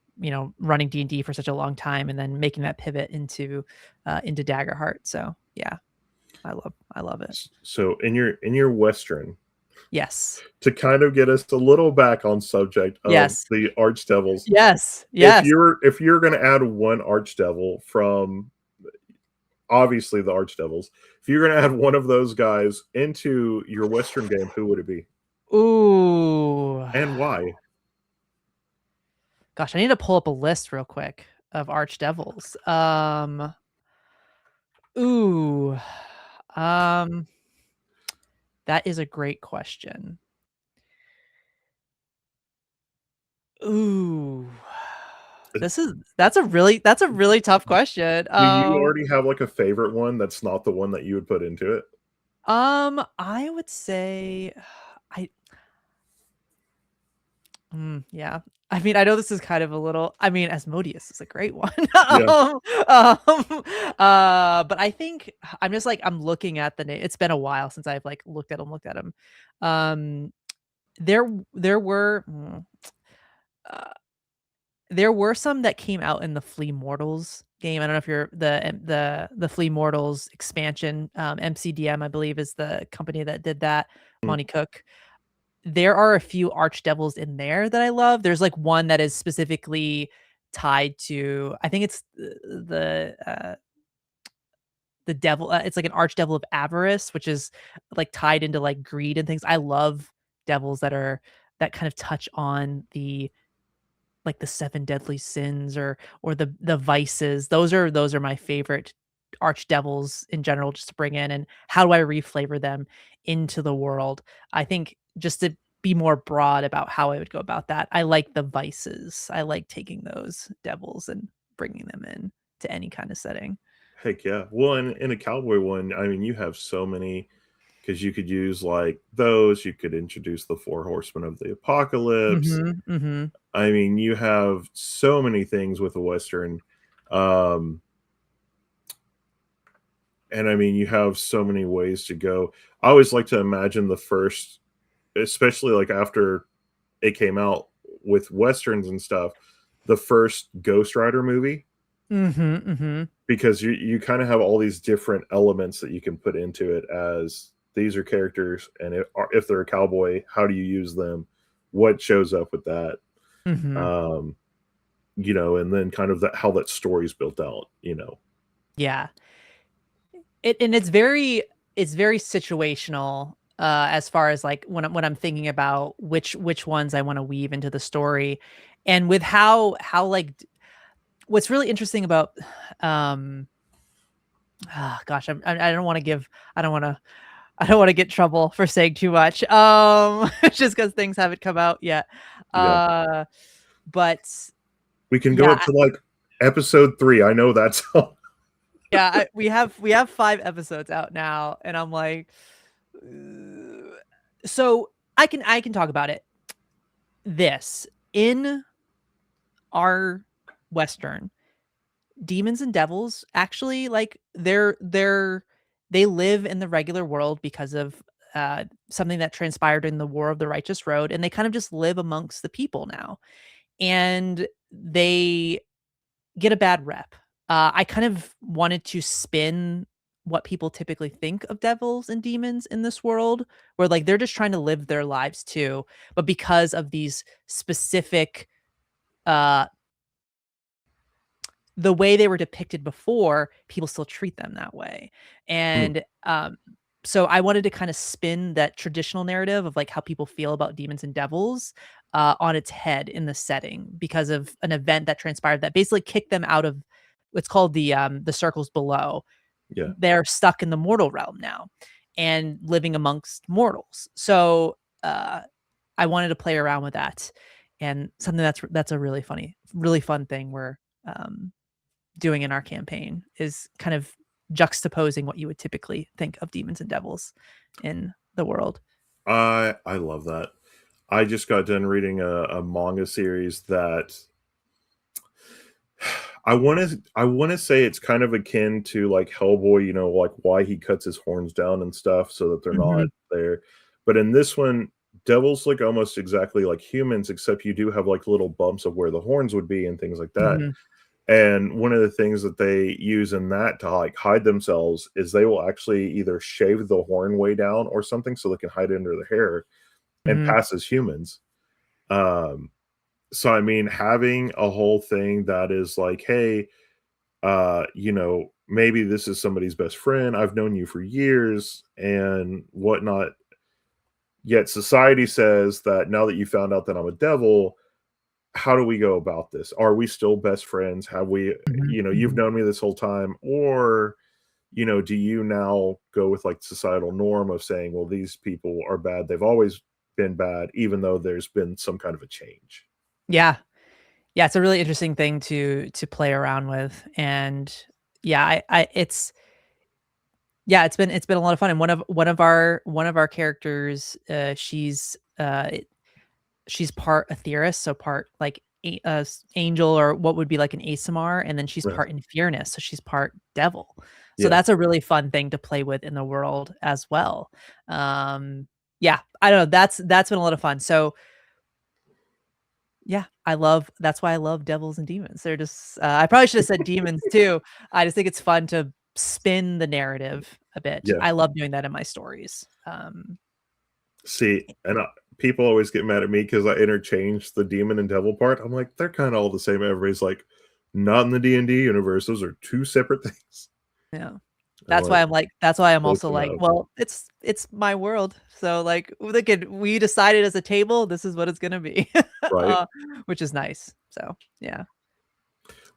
running D&D for such a long time and then making that pivot into Daggerheart. So yeah, I love it. So in your Western, yes, to kind of get us a little back on subject of the Archdevils. Yes. If you're going to add one Archdevil from obviously the Archdevils, if you're going to add one of those guys into your Western game, who would it be? Ooh. And why? Gosh, I need to pull up a list real quick of Archdevils. That is a great question. Ooh. That's a really tough question. Do you already have like a favorite one that's not the one that you would put into it? I would say I yeah. I mean, I know this is kind of a little I mean, Asmodeus is a great one. Yeah. But I think I'm just like I'm looking at the name. It's been a while since I've like looked at him. Um, there were uh, there were some that came out in the Flea Mortals game. I don't know if you're the Flea Mortals expansion. MCDM, I believe, is the company that did that. Mm. Monty Cook. There are a few archdevils in there that I love. There's like one that is specifically tied to I think it's the devil. It's like an archdevil of avarice, which is like tied into like greed and things. I love devils that kind of touch on the like the seven deadly sins or the vices. Those are my favorite archdevils in general just to bring in, and how do I reflavor them into the world? I think just to be more broad about how I would go about that. I like the vices. I like taking those devils and bringing them in to any kind of setting. Heck yeah. Well, in a cowboy one, I mean, you have so many because you could use like those. You could introduce the four horsemen of the apocalypse. Mhm, mhm. I mean, you have so many things with a western, um, and I mean, you have so many ways to go. I always like to imagine the first, especially like after it came out with westerns and stuff, the first Ghost Rider movie, Mhm, mhm. because you kind of have all these different elements that you can put into it as these are characters, and if they're a cowboy, how do you use them? What shows up with that? Mhm. Um, and then kind of how that story's built out. Yeah. It's very situational, as far as, like, when I'm thinking about which ones I wanna weave into the story, and with how, like d what's really interesting about, um gosh, I don't wanna give I don't wanna I don't wanna get in trouble for saying too much, just because things haven't come out yet, Yeah. uh, but We can go up yeah. to like episode 3. I know that's all. Yeah, we have 5 episodes out now, and I'm like, "Ugh." So I can talk about it. This in our Western, demons and devils actually like they live in the regular world because of something that transpired in the War of the Righteous Road, and they kind of just live amongst the people now. And they get a bad rep. I kind of wanted to spin what people typically think of devils and demons in this world, where like they're just trying to live their lives too, but because of these specific, uh, the way they were depicted before, people still treat them that way. Mm, And so I wanted to kind of spin that traditional narrative of like how people feel about demons and devils on its head in the setting because of an event that transpired that basically kicked them out of what's called the circles below. yeah. They're stuck in the mortal realm now and living amongst mortals. So I wanted to play around with that, and something that's a really fun thing we're doing in our campaign is kind of juxtaposing what you would typically think of demons and devils in the world. I love that. I just got done reading a manga series that I want to say it's kind of akin to like Hellboy, like why he cuts his horns down and stuff so that they're not Mhm, there. But in this one, devils look almost exactly like humans, except you do have like little bumps of where the horns would be and things like that. mhm, And one of the things that they use in that to like hide themselves is they will actually either shave the horn way down or something so they can hide under the hair and mhm, pass as humans. Um, so I mean, having a whole thing that is like, hey, maybe this is somebody's best friend. I've known you for years and whatnot. Yet society says that now that you found out that I'm a devil, how do we go about this? Are we still best friends? Have we, mhm, you've mhm, known me this whole time, or do you now go with like societal norm of saying, well, these people are bad, they've always been bad, even though there's been some kind of a change? Yeah. Yeah, it's a really interesting thing to play around with. And yeah, it's been a lot of fun. And one of our characters, she's part Aetheris, so part like angel, or what would be like an Asimar, and then she's Right. part Infernus, so she's part devil. So Yeah. that's a really fun thing to play with in the world as well. Yeah, I don't know. That's been a lot of fun. So yeah, that's why I love devils and demons. They're just I probably should have said demons too. I just think it's fun to spin the narrative a bit. Yeah. I love doing that in my stories. See, and people always get mad at me because I interchange the demon and devil part. I'm like, they're kind of all the same. Everybody's like, not in the D&D universe. Those are two separate things. Yeah. I'm That's why I'm close also like, enough. well, it's my world. So like we decided as a table, this is what it's gonna be. Right. Which is nice. So yeah.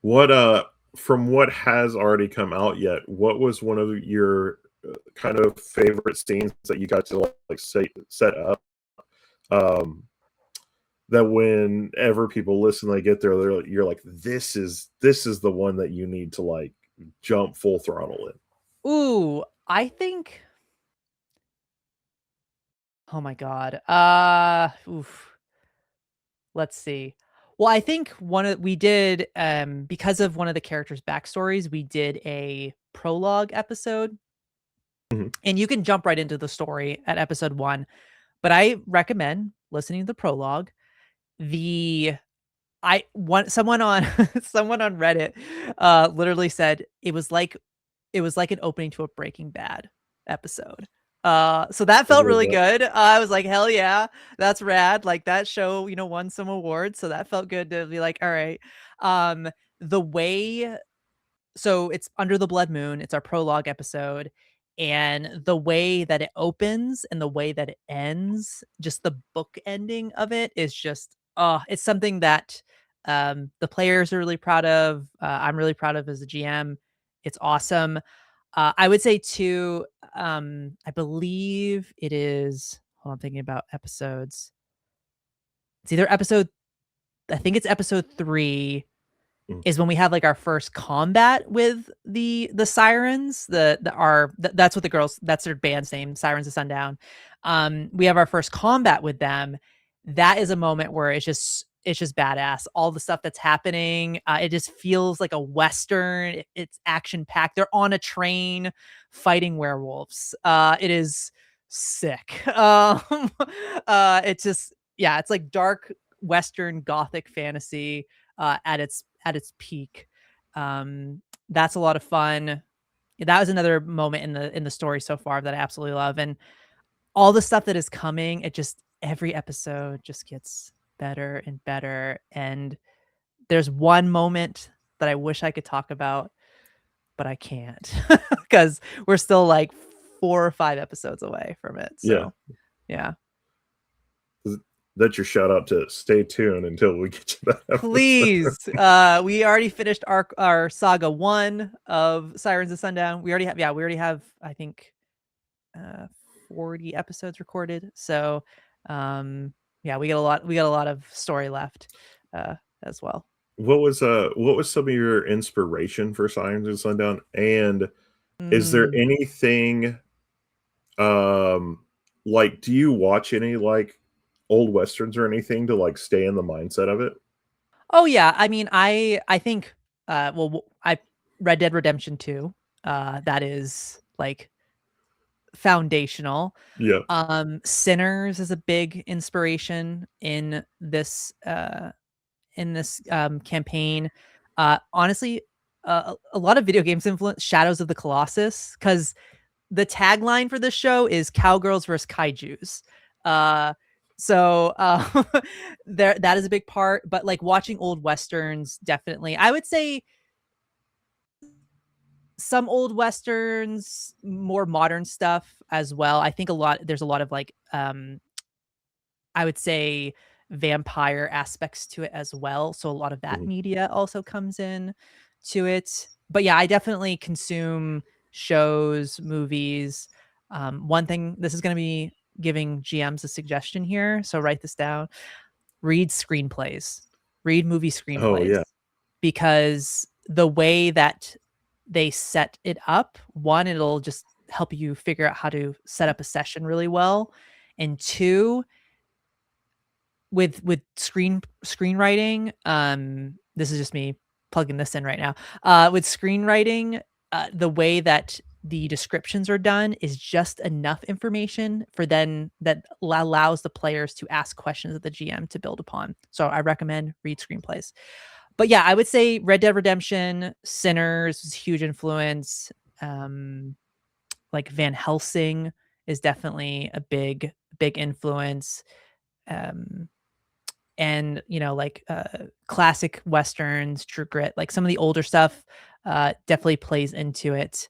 What from what has already come out yet, what was one of your kind of favorite scenes that you got to like set up? Um, that whenever people listen, they get there, you're like, this is the one that you need to like jump full throttle in. Ooh, I think, oh my God. Oof. Let's see. Well, I think we did, because of one of the characters' backstories, we did a prologue episode, Mhm. and you can jump right into the story at episode 1, but I recommend listening to the prologue. The I want someone on someone on Reddit literally said it was like an opening to a Breaking Bad episode. So that I felt believe really that. good. I was like, hell yeah, that's rad. Like that show, won some awards. So that felt good to be like, all right. Um, the way so it's Under the Blood Moon. It's our prologue episode. And the way that it opens and the way that it ends, just the book ending of it is just, it's something that the players are really proud of. I'm really proud of as a GM. It's awesome. I would say too, I believe it is, hold on, I'm thinking about episodes. It's either I think it's episode 3 Mm. is when we have like our first combat with the Sirens, that's what the girls, that's their band's name, Sirens of Sundown. We have our first combat with them. That is a moment where it's just badass. All the stuff that's happening, it just feels like a Western. It's action packed. They're on a train fighting werewolves. It is sick. It's just, yeah, it's like dark Western Gothic fantasy at its peak. That's a lot of fun. That was another moment in the story so far that I absolutely love, and all the stuff that is coming. It just every episode just gets better and better. And there's one moment that I wish I could talk about, but I can't because we're still like 4 or 5 episodes away from it. Yeah. So yeah. That's your shout out to stay tuned until we get to that episode. Please. We already finished our saga 1 of Sirens of Sundown. We already have, I think, 40 episodes recorded. So, yeah, we got a lot of story left, as well. What was some of your inspiration for Sirens of Sundown? And is there Mm. anything like, do you watch any like old westerns or anything to like stay in the mindset of it? Oh yeah, I mean, I think, I Red Dead Redemption 2, that is like foundational. Yeah. Sinners is a big inspiration in this campaign. Honestly, a lot of video games influence Shadows of the Colossus, because the tagline for this show is "Cowgirls versus Kaijus." Uh, so that is a big part. But like watching old westerns, definitely, I would say some old westerns, more modern stuff as well. I think there's a lot of like I would say vampire aspects to it as well. So a lot of that Mhm. media also comes in to it. But yeah, I definitely consume shows, movies. One thing, this is going to be giving GMs a suggestion here, so write this down. Read screenplays, read movie Oh screenplays, yeah. because the way that they set it up, one, it'll just help you figure out how to set up a session really well, and two, with screenwriting, this is just me plugging this in right now. With screenwriting, the way that the descriptions are done is just enough information for then that allows the players to ask questions of the GM to build upon. So I recommend read screenplays. But yeah, I would say Red Dead Redemption, Sinners was a huge influence. Like Van Helsing is definitely a big influence. Um, and like classic westerns, True Grit, like some of the older stuff definitely plays into it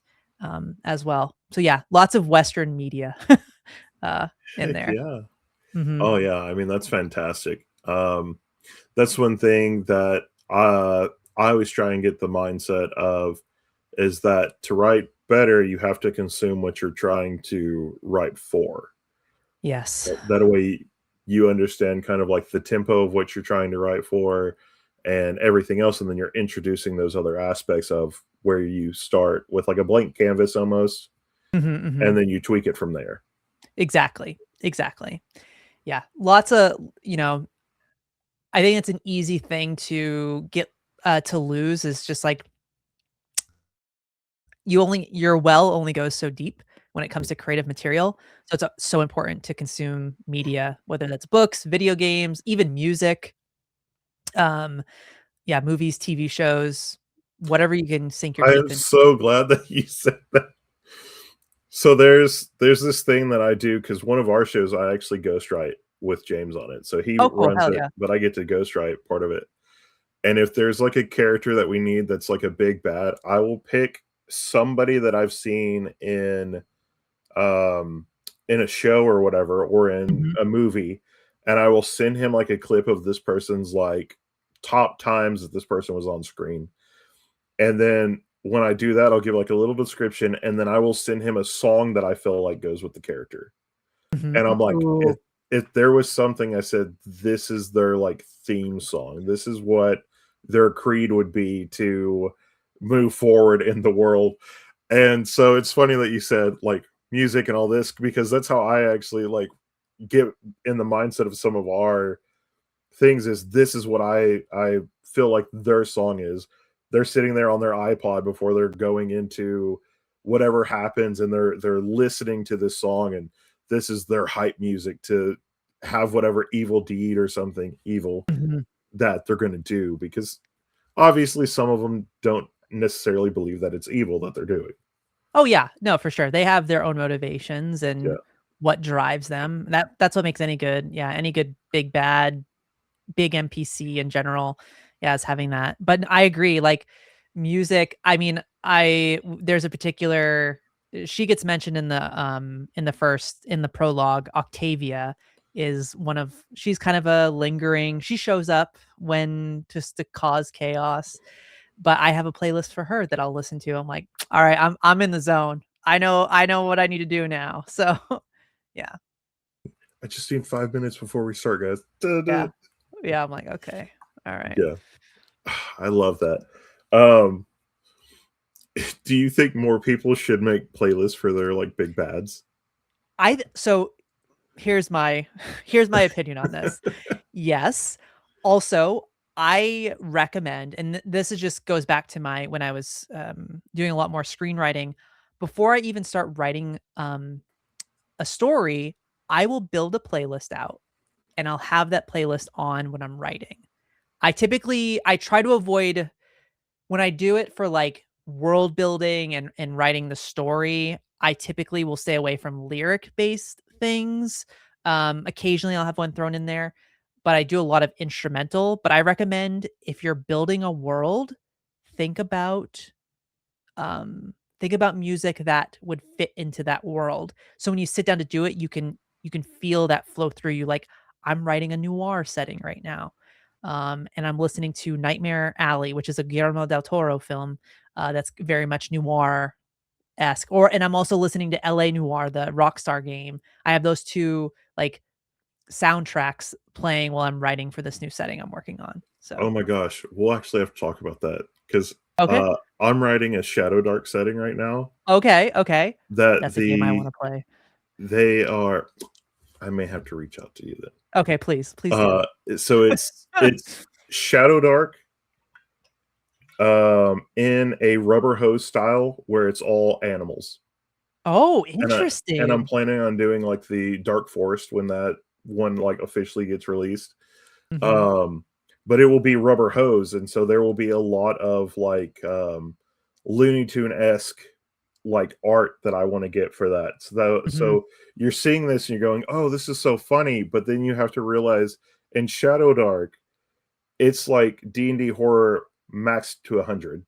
as well. So yeah, lots of western media in Heck there. yeah. Hmm. Oh yeah. I mean, that's fantastic. That's one thing that I always try and get the mindset of is that to write better, you have to consume what you're trying to write for. Yes. That way you understand kind of like the tempo of what you're trying to write for and everything else. And then you're introducing those other aspects of where you start with like a blank canvas almost, Hmm. Hmm. and then you tweak it from there. Exactly. Exactly. Yeah. Lots of, I think it's an easy thing to get to lose, is just like your well only goes so deep when it comes to creative material. So it's so important to consume media, whether that's books, video games, even music. Um, yeah, movies, TV shows, whatever you can sink your I am teeth into. so glad that you said that. So there's this thing that I do because one of our shows I actually ghostwrite with James on it. So he Oh, cool. runs Hell it, yeah. but I get to ghostwrite part of it. And if there's like a character that we need that's like a big bad, I will pick somebody that I've seen um in a show or whatever or in Mhm. a movie, and I will send him like a clip of this person's like top times that this person was on screen. And then when I do that, I'll give like a little description and then I will send him a song that I feel like goes with the character. Mhm. And I'm like, Ooh. if there was something I said, this is their like theme song. This is what their creed would be to move forward in the world. And so it's funny that you said like music and all this because that's how I actually like get in the mindset of some of our things is this is what I feel like their song is. They're sitting there on their iPod before they're going into whatever happens and they're listening to this song and this is their hype music to have whatever evil deed or something evil Mhm. that they're going to do because obviously some of them don't necessarily believe that it's evil that they're doing. Oh, yeah. No, for sure. They have their own motivations Yeah. and what drives them. That's what makes any good, yeah, any good big bad, big NPC in general, yeah, is having that. But I agree, like, music, I mean, there's a particular, she gets mentioned in the prologue. Octavia is one of, she's kind of a lingering, she shows up when just to cause chaos, but I have a playlist for her that I'll listen to. I'm like, all right, I'm in the zone. I know what I need to do now. So yeah. I just need 5 minutes before we start, guys. Duh, duh. Yeah. Yeah. I'm like, okay. All right. Yeah. I love that. Um, do you think more people should make playlists for their like big bads? So here's my here's my opinion on this. Yes. Also, I recommend, and this is just goes back to my when I was doing a lot more screenwriting. Before I even start writing a story, I will build a playlist out, and I'll have that playlist on when I'm writing. I try to avoid, when I do it for like world building and writing the story, I typically will stay away from lyric based things. Occasionally I'll have one thrown in there, but I do a lot of instrumental. But I recommend, if you're building a world, think about think about music that would fit into that world. So when you sit down to do it, you can feel that flow through you. Like, I'm writing a noir setting right now. And I'm listening to Nightmare Alley, which is a Guillermo del Toro film that's very much noir. esque. And I'm also listening to LA Noire, the Rockstar game. I have those two like soundtracks playing while I'm writing for this new setting I'm working on. So Oh my gosh, we'll actually have to talk about that because okay, I'm writing a Shadow Dark setting right now. okay, That that's a game I want to play. they are. I may have to reach out to you then. Okay, please do. So it's Shadow Dark, in a rubber hose style where it's all animals. Oh, And I'm interesting. planning on doing like the Dark Forest when that one like officially gets released. Mm-hmm. Um, but it will be rubber hose, and so there will be a lot of like Looney Tune esque like art that I want to get for that. Mm-hmm. So you're seeing this and you're going, "Oh, this is so funny," but then you have to realize in Shadow Dark, it's like D&D horror maxed to 100.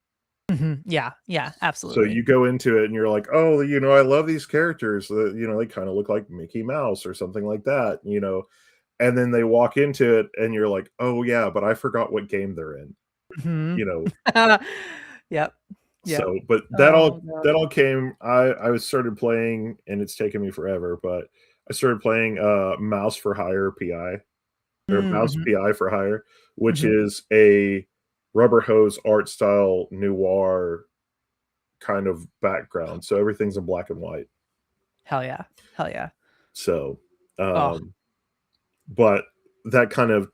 Mm-hmm. Yeah, So absolutely. you go into it and you're like, "Oh, I love these characters. They kind of look like Mickey Mouse or something like that." And then they walk into it and you're like, "Oh yeah, but I forgot what game they're in." Mm-hmm. You know. Yep. Yep. So, but Oh god. that all came. I was started playing, and it's taken me forever. But I started playing Mouse for Hire PI, or Mouse Mm-hmm. PI for Hire, which Mm-hmm. is a rubber hose art style noir kind of background. So everything's in black and white. Hell yeah. Hell yeah. So, Oh. but that kind of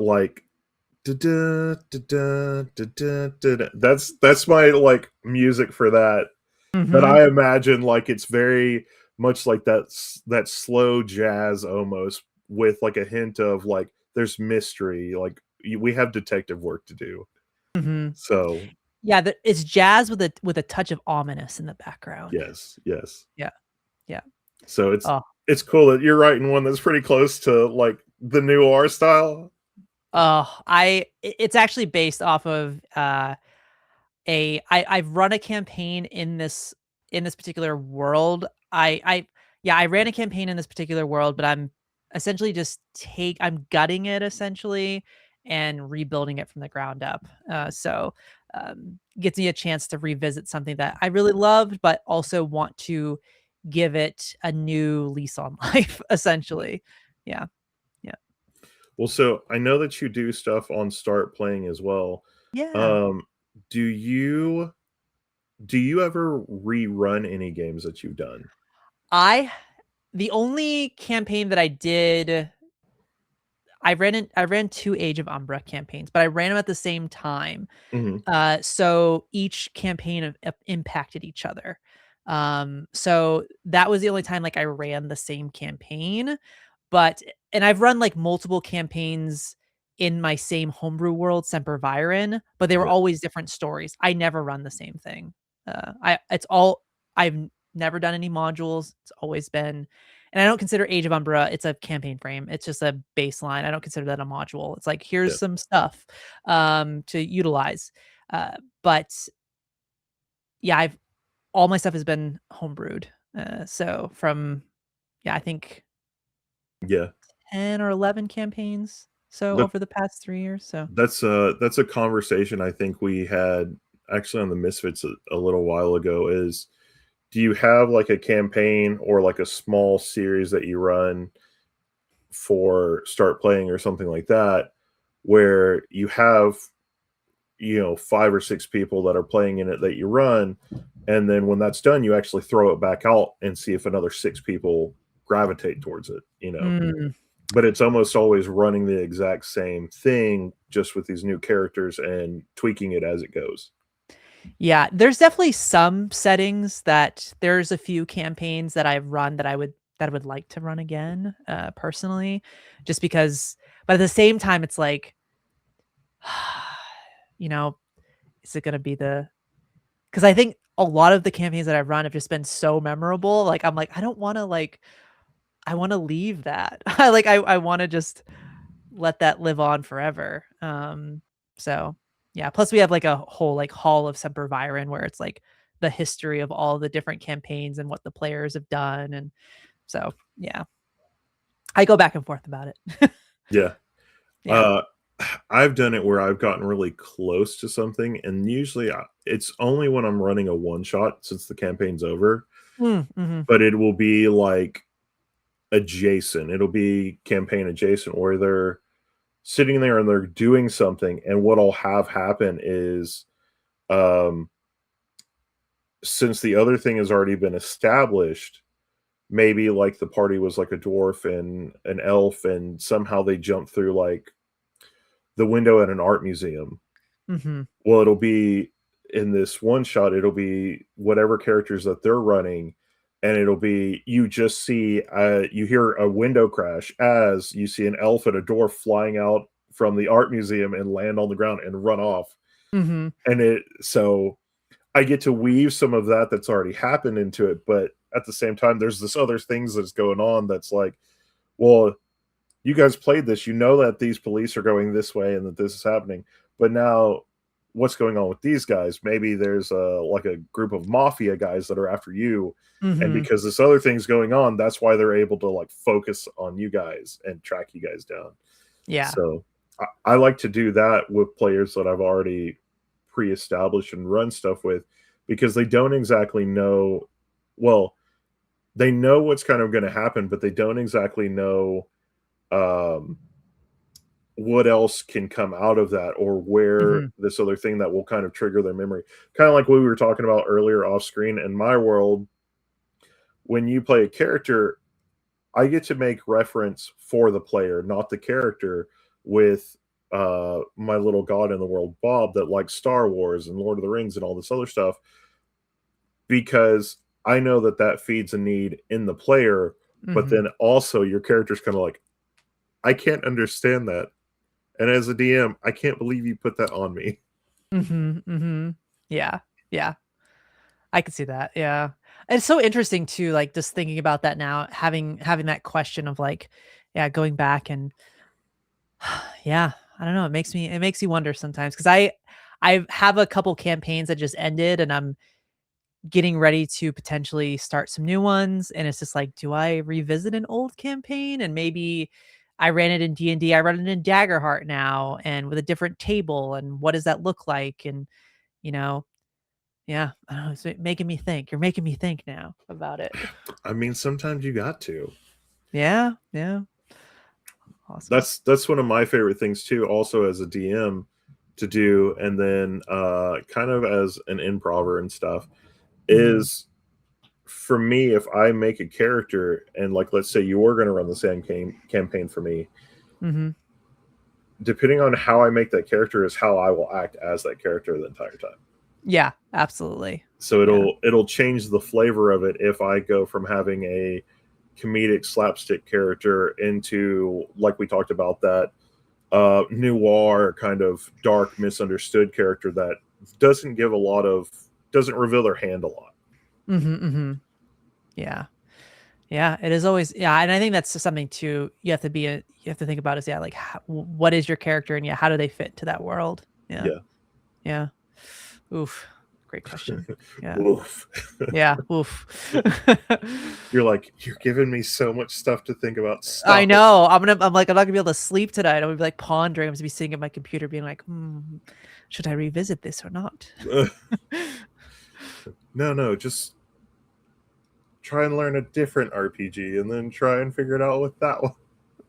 like that's my like music for that. But Mm-hmm. I imagine like it's very much like that slow jazz almost with like a hint of like there's mystery, like we have detective work to do. Mm-hmm. So Yeah, it's jazz with a touch of ominous in the background. yes. Yeah. Yeah. So Oh. it's cool that you're writing one that's pretty close to like the noir style. Oh, it's actually based off of I've run a campaign in this particular world. I ran a campaign in this particular world, but I'm essentially I'm gutting it essentially and rebuilding it from the ground up. Gets me a chance to revisit something that I really loved, but also want to give it a new lease on life, essentially. Yeah. Yeah. Well, so I know that you do stuff on Start Playing as well. Yeah. Um, do you ever rerun any games that you've done? I the only campaign that I did I ran 2 Age of Umbra campaigns, but I ran them at the same time. Mhm. So each campaign impacted each other. So that was the only time, like, I ran the same campaign, and I've run, like, multiple campaigns in my same homebrew world, Semper Viren, but they were Yeah, always different stories. I never run the same thing. I it's all I've never done any modules. It's always been and I don't consider Age of Umbra, it's a campaign frame. It's just a baseline. I don't consider that a module. It's like, here's yeah, some stuff, to utilize. But yeah, I've all my stuff has been homebrewed. So from I think yeah. 10 or 11 campaigns so That over the past 3 years. So that's a conversation I think we had actually on the Misfits a little while ago is do you have like a campaign or like a small series that you run for Start Playing or something like that where you have 5 or 6 people that are playing in it that you run, and then when that's done you actually throw it back out and see if another 6 people gravitate towards it. mm, But it's almost always running the exact same thing just with these new characters and tweaking it as it goes. yeah, there's definitely some settings that there's a few campaigns that I've run that I would like to run again, personally, just because but at the same time, it's like, you know, is it gonna be the because I think a lot of the campaigns that I've run have just been so memorable, like, I'm like, I don't wanna, like I wanna leave that. I wanna just let that live on forever. So yeah. Plus we have like a whole like hall of Semper Viren where it's like the history of all the different campaigns and what the players have done. And so yeah, I go back and forth about it. Yeah. Yeah. Uh, I've done it where I've gotten really close to something, and usually it's only when I'm running a one shot since the campaign's over, Mm-hmm. but it will be like adjacent. It'll be campaign adjacent where they're sitting there and they're doing something, and what'll have happen is, um, since the other thing has already been established, maybe like the party was like a dwarf and an elf, and somehow they jumped through like the window at an art museum. Mm-hmm. Well, it'll be in this one shot, it'll be whatever characters that they're running, and it'll be you just see you hear a window crash as you see an elf and a dwarf flying out from the art museum and land on the ground and run off. Mm-hmm. And so I get to weave some of that that's already happened into it, but at the same time, there's this other things that's going on that's like, well, you guys played this, you know that these police are going this way and that this is happening, but now what's going on with these guys? Maybe there's like a group of mafia guys that are after you, and Mm-hmm. because this other thing's going on, that's why they're able to like focus on you guys and track you guys down. Yeah. So I like to do that with players that I've already pre-established and run stuff with, because they don't exactly know, well, they know what's kind of going to happen, but they don't exactly know um, what else can come out of that, or where Mm-hmm. this other thing that will kind of trigger their memory. Kind of like what we were talking about earlier off screen. In my world, when you play a character, I get to make reference for the player, not the character, with my little god in the world, Bob, that likes Star Wars and Lord of the Rings and all this other stuff, because I know that that feeds a need in the player. But Mm-hmm. then also your character's kind of like, I can't understand that. And as a DM, I can't believe you put that on me. Mm-hmm. Mm-hmm. Yeah. Yeah. I could see that. Yeah. It's so interesting too, like just thinking about that now, having that question of like, yeah, going back and yeah, I don't know. It makes you wonder sometimes because I have a couple campaigns that just ended and I'm getting ready to potentially start some new ones. And it's just like, do I revisit an old campaign? And maybe I ran it in D&D, I run it in Daggerheart now and with a different table. And what does that look like? And, you know, yeah, I don't know. It's making me think. You're making me think now about it. I mean, sometimes you got to. Yeah. Yeah. Awesome. That's one of my favorite things too, also as a DM to do, and then kind of as an improver and stuff, Mhm. is for me, if I make a character and like let's say you were going to run the same campaign for me, Mhm. depending on how I make that character is how I will act as that character the entire time. Yeah, absolutely. So Yeah. it'll change the flavor of it if I go from having a comedic slapstick character into, like we talked about, that noir kind of dark misunderstood character that doesn't reveal their hand a lot. Mhm. Mhm. Yeah. Yeah, it is always yeah, and I think that's just something too you have to think about is yeah, like what is your character and yeah, how do they fit to that world? Yeah. Yeah. Yeah. Oof. Great question. Yeah. Oof. Yeah. Oof. You're like, you're giving me so much stuff to think about. I Stop it. know. I'm like, I'm not gonna be able to sleep tonight. I'm gonna be like pondering. I'm gonna be sitting at my computer being like, should I revisit this or not? No, just try and learn a different RPG and then try and figure it out with that one.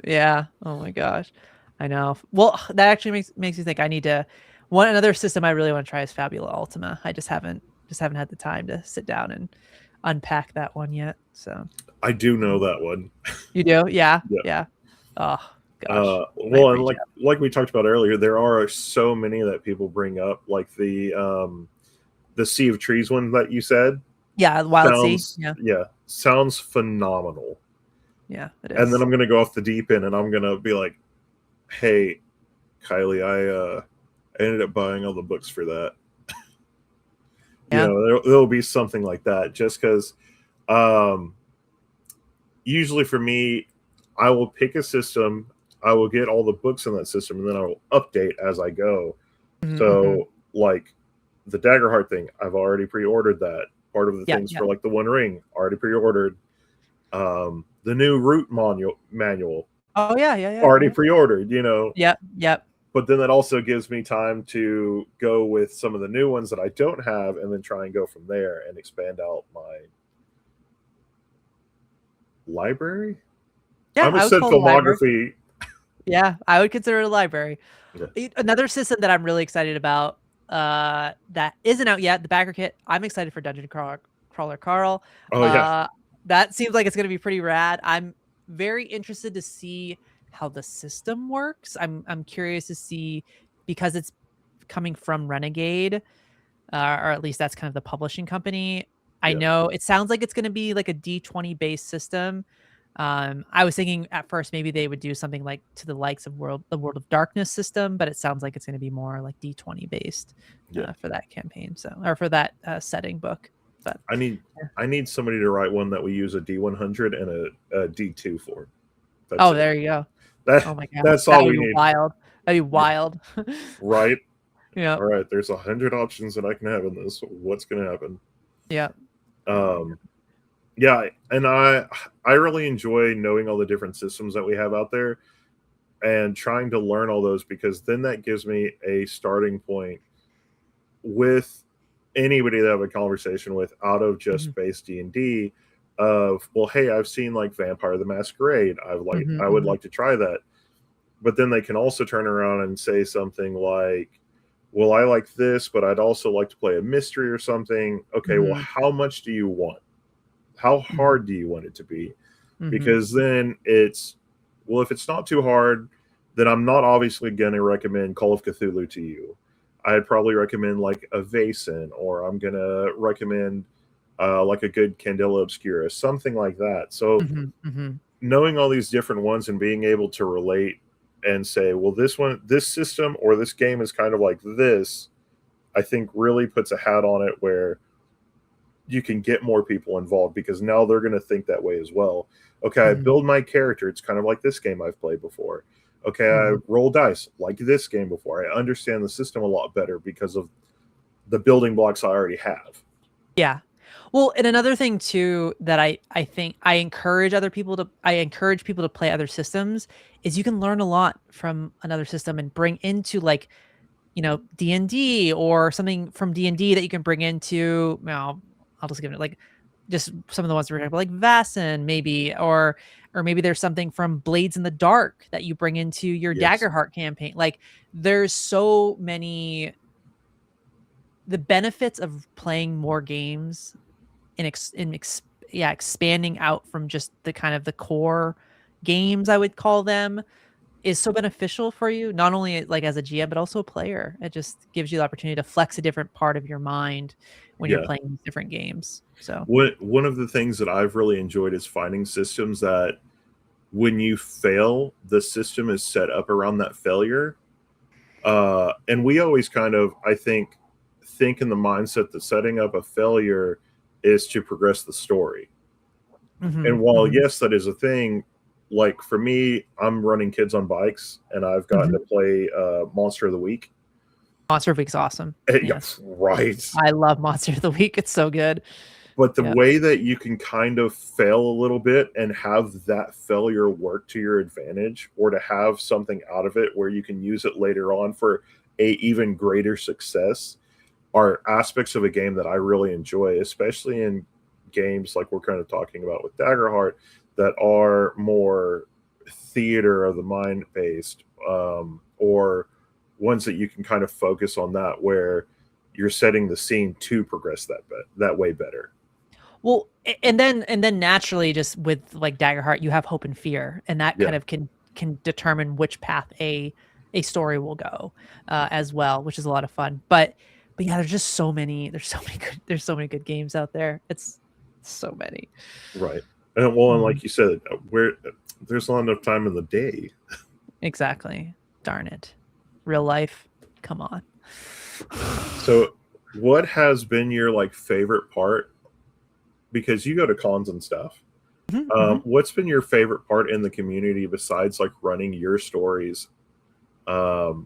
Yeah. Oh my gosh. I know. Well, that actually makes me think I need to one another system I really want to try is Fabula Ultima. I just haven't had the time to sit down and unpack that one yet. So I do know that one. you do? Yeah. Yeah. Yeah. Oh gosh. Might Well, and reach out. like we talked about earlier, there are so many that people bring up, like the Sea of Trees one that you said. Yeah, Wild Sea. Yeah. Sounds phenomenal. Yeah, it And then is. I'm gonna go off the deep end, and I'm gonna be like, "Hey, Kylie, I ended up buying all the books for that." Yeah. There'll be something like that, just because. Um, Usually for me, I will pick a system, I will get all the books in that system, and then I will update as I go. Mm-hmm. So, like the Daggerheart thing, I've already pre-ordered that. Part of the Yeah, things yeah. for like the One Ring, already pre-ordered. The new route manual, Oh yeah, yeah, yeah, already yeah. pre-ordered. Yep, yep. but then that also gives me time to go with some of the new ones that I don't have, and then try and go from there and expand out my library. Yeah, I'm a I would said call it a library. filmography. Yeah, I would consider it a library. Yeah. Another system that I'm really excited about that isn't out yet, the backer kit. I'm excited for Dungeon Crawler Carl. Oh yeah, That seems like it's going to be pretty rad. I'm very interested to see how the system works. I'm curious to see, because it's coming from Renegade, or at least that's kind of the publishing company. I yeah, know it sounds like it's going to be like a D20 based system. I was thinking at first maybe they would do something like to the likes of the World of Darkness system, but it sounds like it's going to be more like D20 based yeah. for that campaign. So, or for that setting book. But I need somebody to write one that we use a D100 and a D2 for. That's it. there you go. That, Oh my god, that's that all would we be need. wild. That'd be wild. Right? Yeah. All right. There's 100 options that I can have in this. What's going to happen? Yeah. Yeah, and I really enjoy knowing all the different systems that we have out there and trying to learn all those, because then that gives me a starting point with anybody that I have a conversation with out of just base D&D of, well, hey, I've seen like Vampire the Masquerade. I would like to try that. But then they can also turn around and say something like, well, I like this, but I'd also like to play a mystery or something. Okay, well, how much do you want? How hard do you want it to be? Because then it's, well, if it's not too hard, then I'm not obviously going to recommend Call of Cthulhu to you. I'd probably recommend like a Vaesen, or I'm going to recommend like a good Candela Obscura, something like that. So knowing all these different ones and being able to relate and say, well, this system or this game is kind of like this, I think really puts a hat on it where you can get more people involved, because now they're going to think that way as well. Okay, I build my character. It's kind of like this game I've played before. Okay, I roll dice like this game before. I understand the system a lot better because of the building blocks I already have. Yeah. Well, and another thing too that I think I encourage people to play other systems is you can learn a lot from another system and bring into like, D&D, or something from D&D that you can bring into, I'll just give it like just some of the ones we're talking about, like Vaesen maybe, or maybe there's something from Blades in the Dark that you bring into your Daggerheart campaign. Like there's so many, the benefits of playing more games and expanding out from just the kind of the core games, I would call them, is so beneficial for you, not only like as a GM, but also a player. It just gives you the opportunity to flex a different part of your mind when you're playing these different games. So one of the things that I've really enjoyed is finding systems that when you fail, the system is set up around that failure. And we always kind of, I think in the mindset that setting up a failure is to progress the story. And while yes, that is a thing, like for me, I'm running Kids on Bikes, and I've gotten to play Monster of the Week. Monster of the Week's awesome. Yes, right. I love Monster of the Week. It's so good. But the way that you can kind of fail a little bit and have that failure work to your advantage, or to have something out of it where you can use it later on for a even greater success, are aspects of a game that I really enjoy, especially in games like we're kind of talking about with Daggerheart, that are more theater of the mind based, or ones that you can kind of focus on that, where you're setting the scene to progress that way better. Well, and then naturally, just with like Daggerheart, you have hope and fear, and that kind of can determine which path a story will go as well, which is a lot of fun. But yeah, there's so many good games out there. It's so many. Right. And well, and like you said, there's not enough time in the day. Exactly. Darn it. Real life. Come on. So what has been your like favorite part? Because you go to cons and stuff. What's been your favorite part in the community besides like running your stories and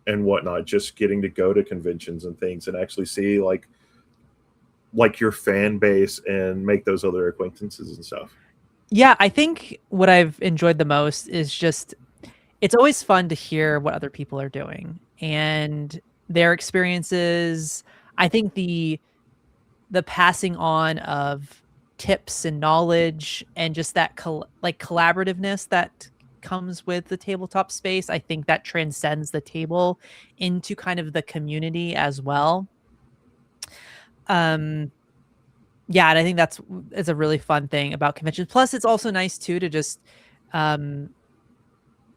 whatnot, just getting to go to conventions and things and actually see like your fan base and make those other acquaintances and stuff? Yeah, I think what I've enjoyed the most is just it's always fun to hear what other people are doing and their experiences. I think the passing on of tips and knowledge and just that like collaborativeness that comes with the tabletop space, I think that transcends the table into kind of the community as well. um yeah, and I think that's is a really fun thing about conventions. Plus it's also nice too to just um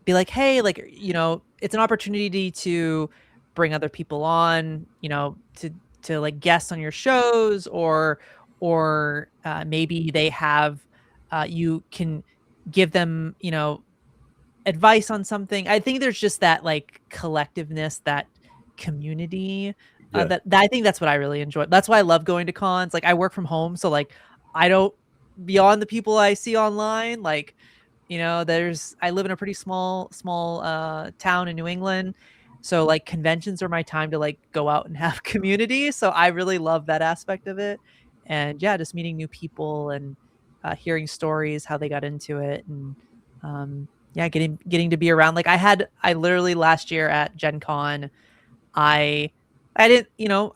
be like, hey, like, it's an opportunity to bring other people on, to like guest on your shows, or maybe they have, you can give them, advice on something. I think there's just that like collectiveness, that community, Yeah. that I think that's what I really enjoy. That's why I love going to cons. Like I work from home, so like I don't, beyond the people I see online, like, I live in a pretty small town in New England. So like conventions are my time to like go out and have community. So I really love that aspect of it. And yeah, just meeting new people and hearing stories, how they got into it. And yeah, getting to be around. Like I literally last year at Gen Con, I I didn't,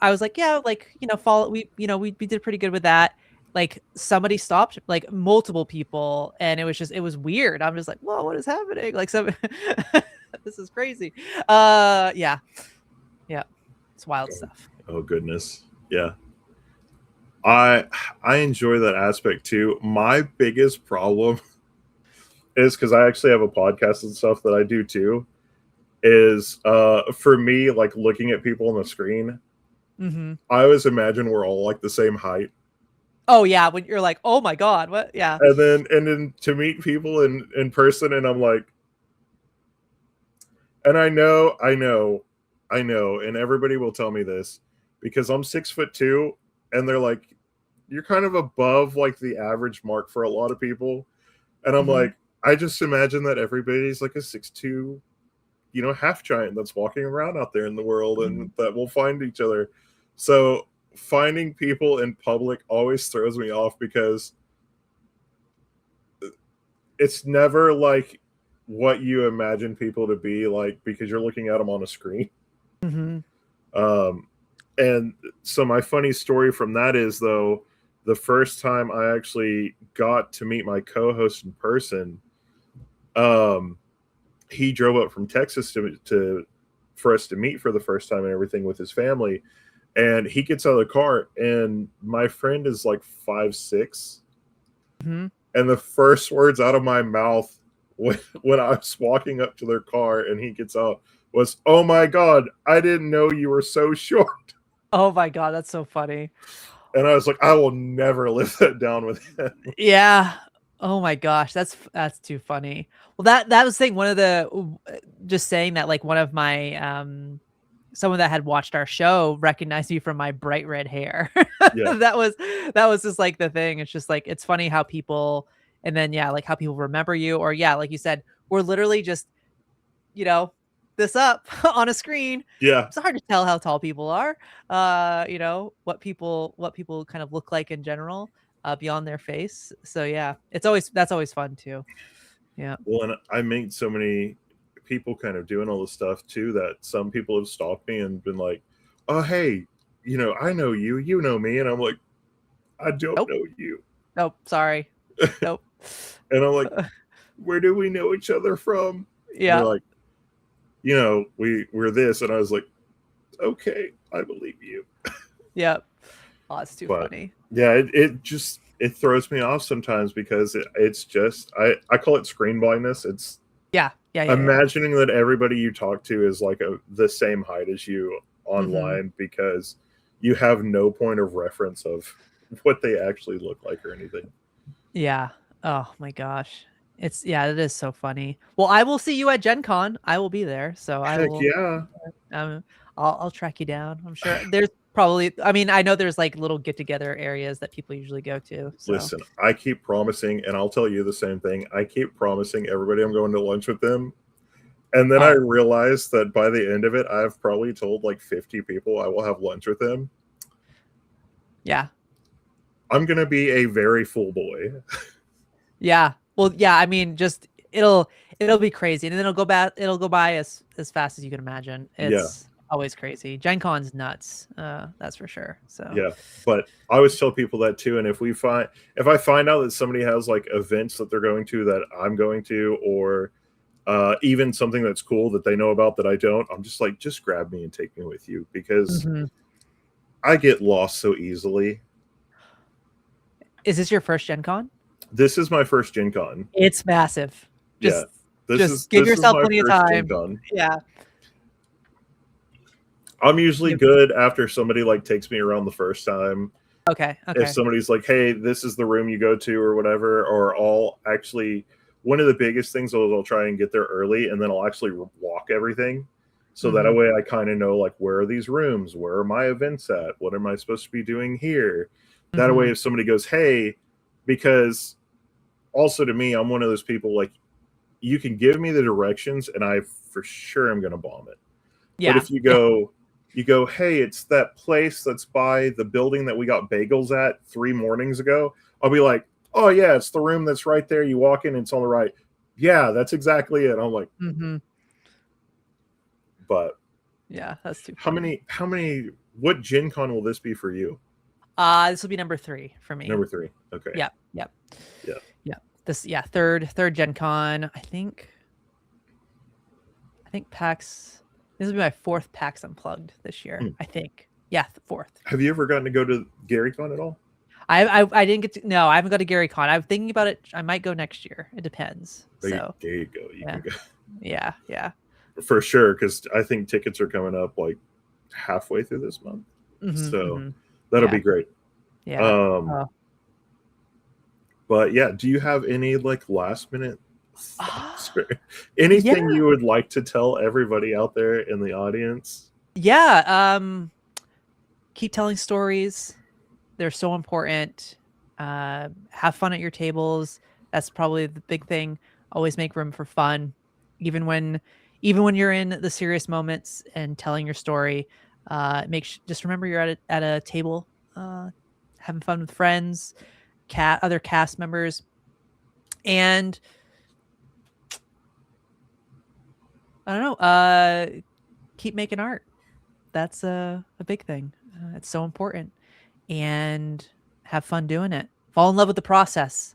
I was like, yeah, like, follow, we did pretty good with that. Like somebody stopped, like multiple people, and it was weird. I'm just like, whoa, what is happening? Like some this is crazy. Yeah. Yeah. It's wild stuff. Oh goodness. Yeah. I enjoy that aspect too. My biggest problem is because I actually have a podcast and stuff that I do too. Is for me, like looking at people on the screen, Mm-hmm. I always imagine we're all like the same height. Oh yeah, when you're like, oh my god, what? Yeah. And then to meet people in person, and I'm like, and I know, and everybody will tell me this because I'm 6'2", and they're like, you're kind of above like the average mark for a lot of people, and I'm Mm-hmm. like, I just imagine that everybody's like a 6'2", half giant that's walking around out there in the world, Mm-hmm. and that we'll find each other. So finding people in public always throws me off because it's never like what you imagine people to be like because you're looking at them on a screen. Mm-hmm. Um, and so my funny story from that is though, the first time I actually got to meet my co-host in person, um, he drove up from Texas to for us to meet for the first time and everything with his family. And he gets out of the car, and my friend is like 5'6", Mm-hmm. and the first words out of my mouth when I was walking up to their car and he gets out was, "Oh my god, I didn't know you were so short." Oh my god, that's so funny. And I was like, I will never live that down with him. Yeah. Oh my gosh, that's too funny. Well, that was saying one of the just saying that like one of my someone that had watched our show recognized me from my bright red hair. Yeah, That was just like the thing. It's just like it's funny how people, and then yeah, like how people remember you, or yeah, like you said, we're literally just, you know, this up on a screen. yeah. It's hard to tell how tall people are. What people kind of look like in general, beyond their face. So yeah, that's always fun too. Yeah. Well, and I meet so many people kind of doing all this stuff too that some people have stopped me and been like, "Oh, hey, I know you, you know me," and I'm like, "I don't Nope. know you," Nope. Sorry. Nope. and I'm like, "Where do we know each other from?" And they're Yeah. like, we're this, and I was like, "Okay, I believe you." Yep. Oh, it's too But funny. yeah, it throws me off sometimes because it's just I call it screen blindness. It's Yeah. Yeah. Yeah. Yeah. imagining that everybody you talk to is like the same height as you Mm-hmm. online because you have no point of reference of what they actually look like or anything. Yeah. Oh my gosh. It is so funny. Well, I will see you at Gen Con. I will be there. So I Heck will, yeah. um, I'll track you down. I'm sure there's probably, I mean, I know there's like little get together areas that people usually go to. So, Listen, I keep promising, and I'll tell you the same thing. I keep promising everybody I'm going to lunch with them. And then I oh, realized that by the end of it, I've probably told like 50 people I will have lunch with them. yeah. I'm going to be a very full boy. Yeah. Well, yeah, I mean, just It'll be crazy, and then it'll go by as fast as you can imagine. Yeah. It's always crazy. Gen Con's nuts. That's for sure. So Yeah, but I always tell people that too. And if I find out that somebody has like events that they're going to that I'm going to, or even something that's cool that they know about that I don't, I'm just like, just grab me and take me with you, because I get lost so easily. Is this your first Gen Con? This is my first Gen Con. It's massive. Just, yeah, just give yourself my plenty of first time. Gen Con. Yeah. I'm usually good after somebody like takes me around the first time. Okay. If somebody's like, hey, this is the room you go to or whatever, or I'll actually, one of the biggest things is I'll try and get there early, and then I'll actually walk everything. So that way I kind of know, like, where are these rooms? Where are my events at? What am I supposed to be doing here? That way if somebody goes, hey, because also to me, I'm one of those people, like, you can give me the directions and I for sure am going to bomb it. Yeah. But if you go, hey, it's that place that's by the building that we got bagels at 3 mornings ago, I'll be like, oh yeah, it's the room that's right there. You walk in, it's on the right. Yeah, that's exactly it. I'm like, but yeah, that's too funny. How many, what Gen Con will this be for you? This will be number 3 for me. Number 3. Okay. Yep. Yeah. This, third Gen Con. I think PAX. This will be my 4th PAX Unplugged this year. I think. Yeah, 4th. Have you ever gotten to go to GaryCon at all? I didn't get to. No, I haven't got to GaryCon. I'm thinking about it. I might go next year. It depends. So there you go. You can go. Yeah. For sure, because I think tickets are coming up like halfway through this month. So that'll be great. Yeah. But yeah, do you have any like last minute thoughts? Anything you would like to tell everybody out there in the audience? Yeah. Keep telling stories. They're so important. Have fun at your tables. That's probably the big thing. Always make room for fun, even when you're in the serious moments and telling your story. Just remember you're at a table, having fun with friends, other cast members, and I don't know. Keep making art. That's a big thing. It's so important. And have fun doing it. Fall in love with the process.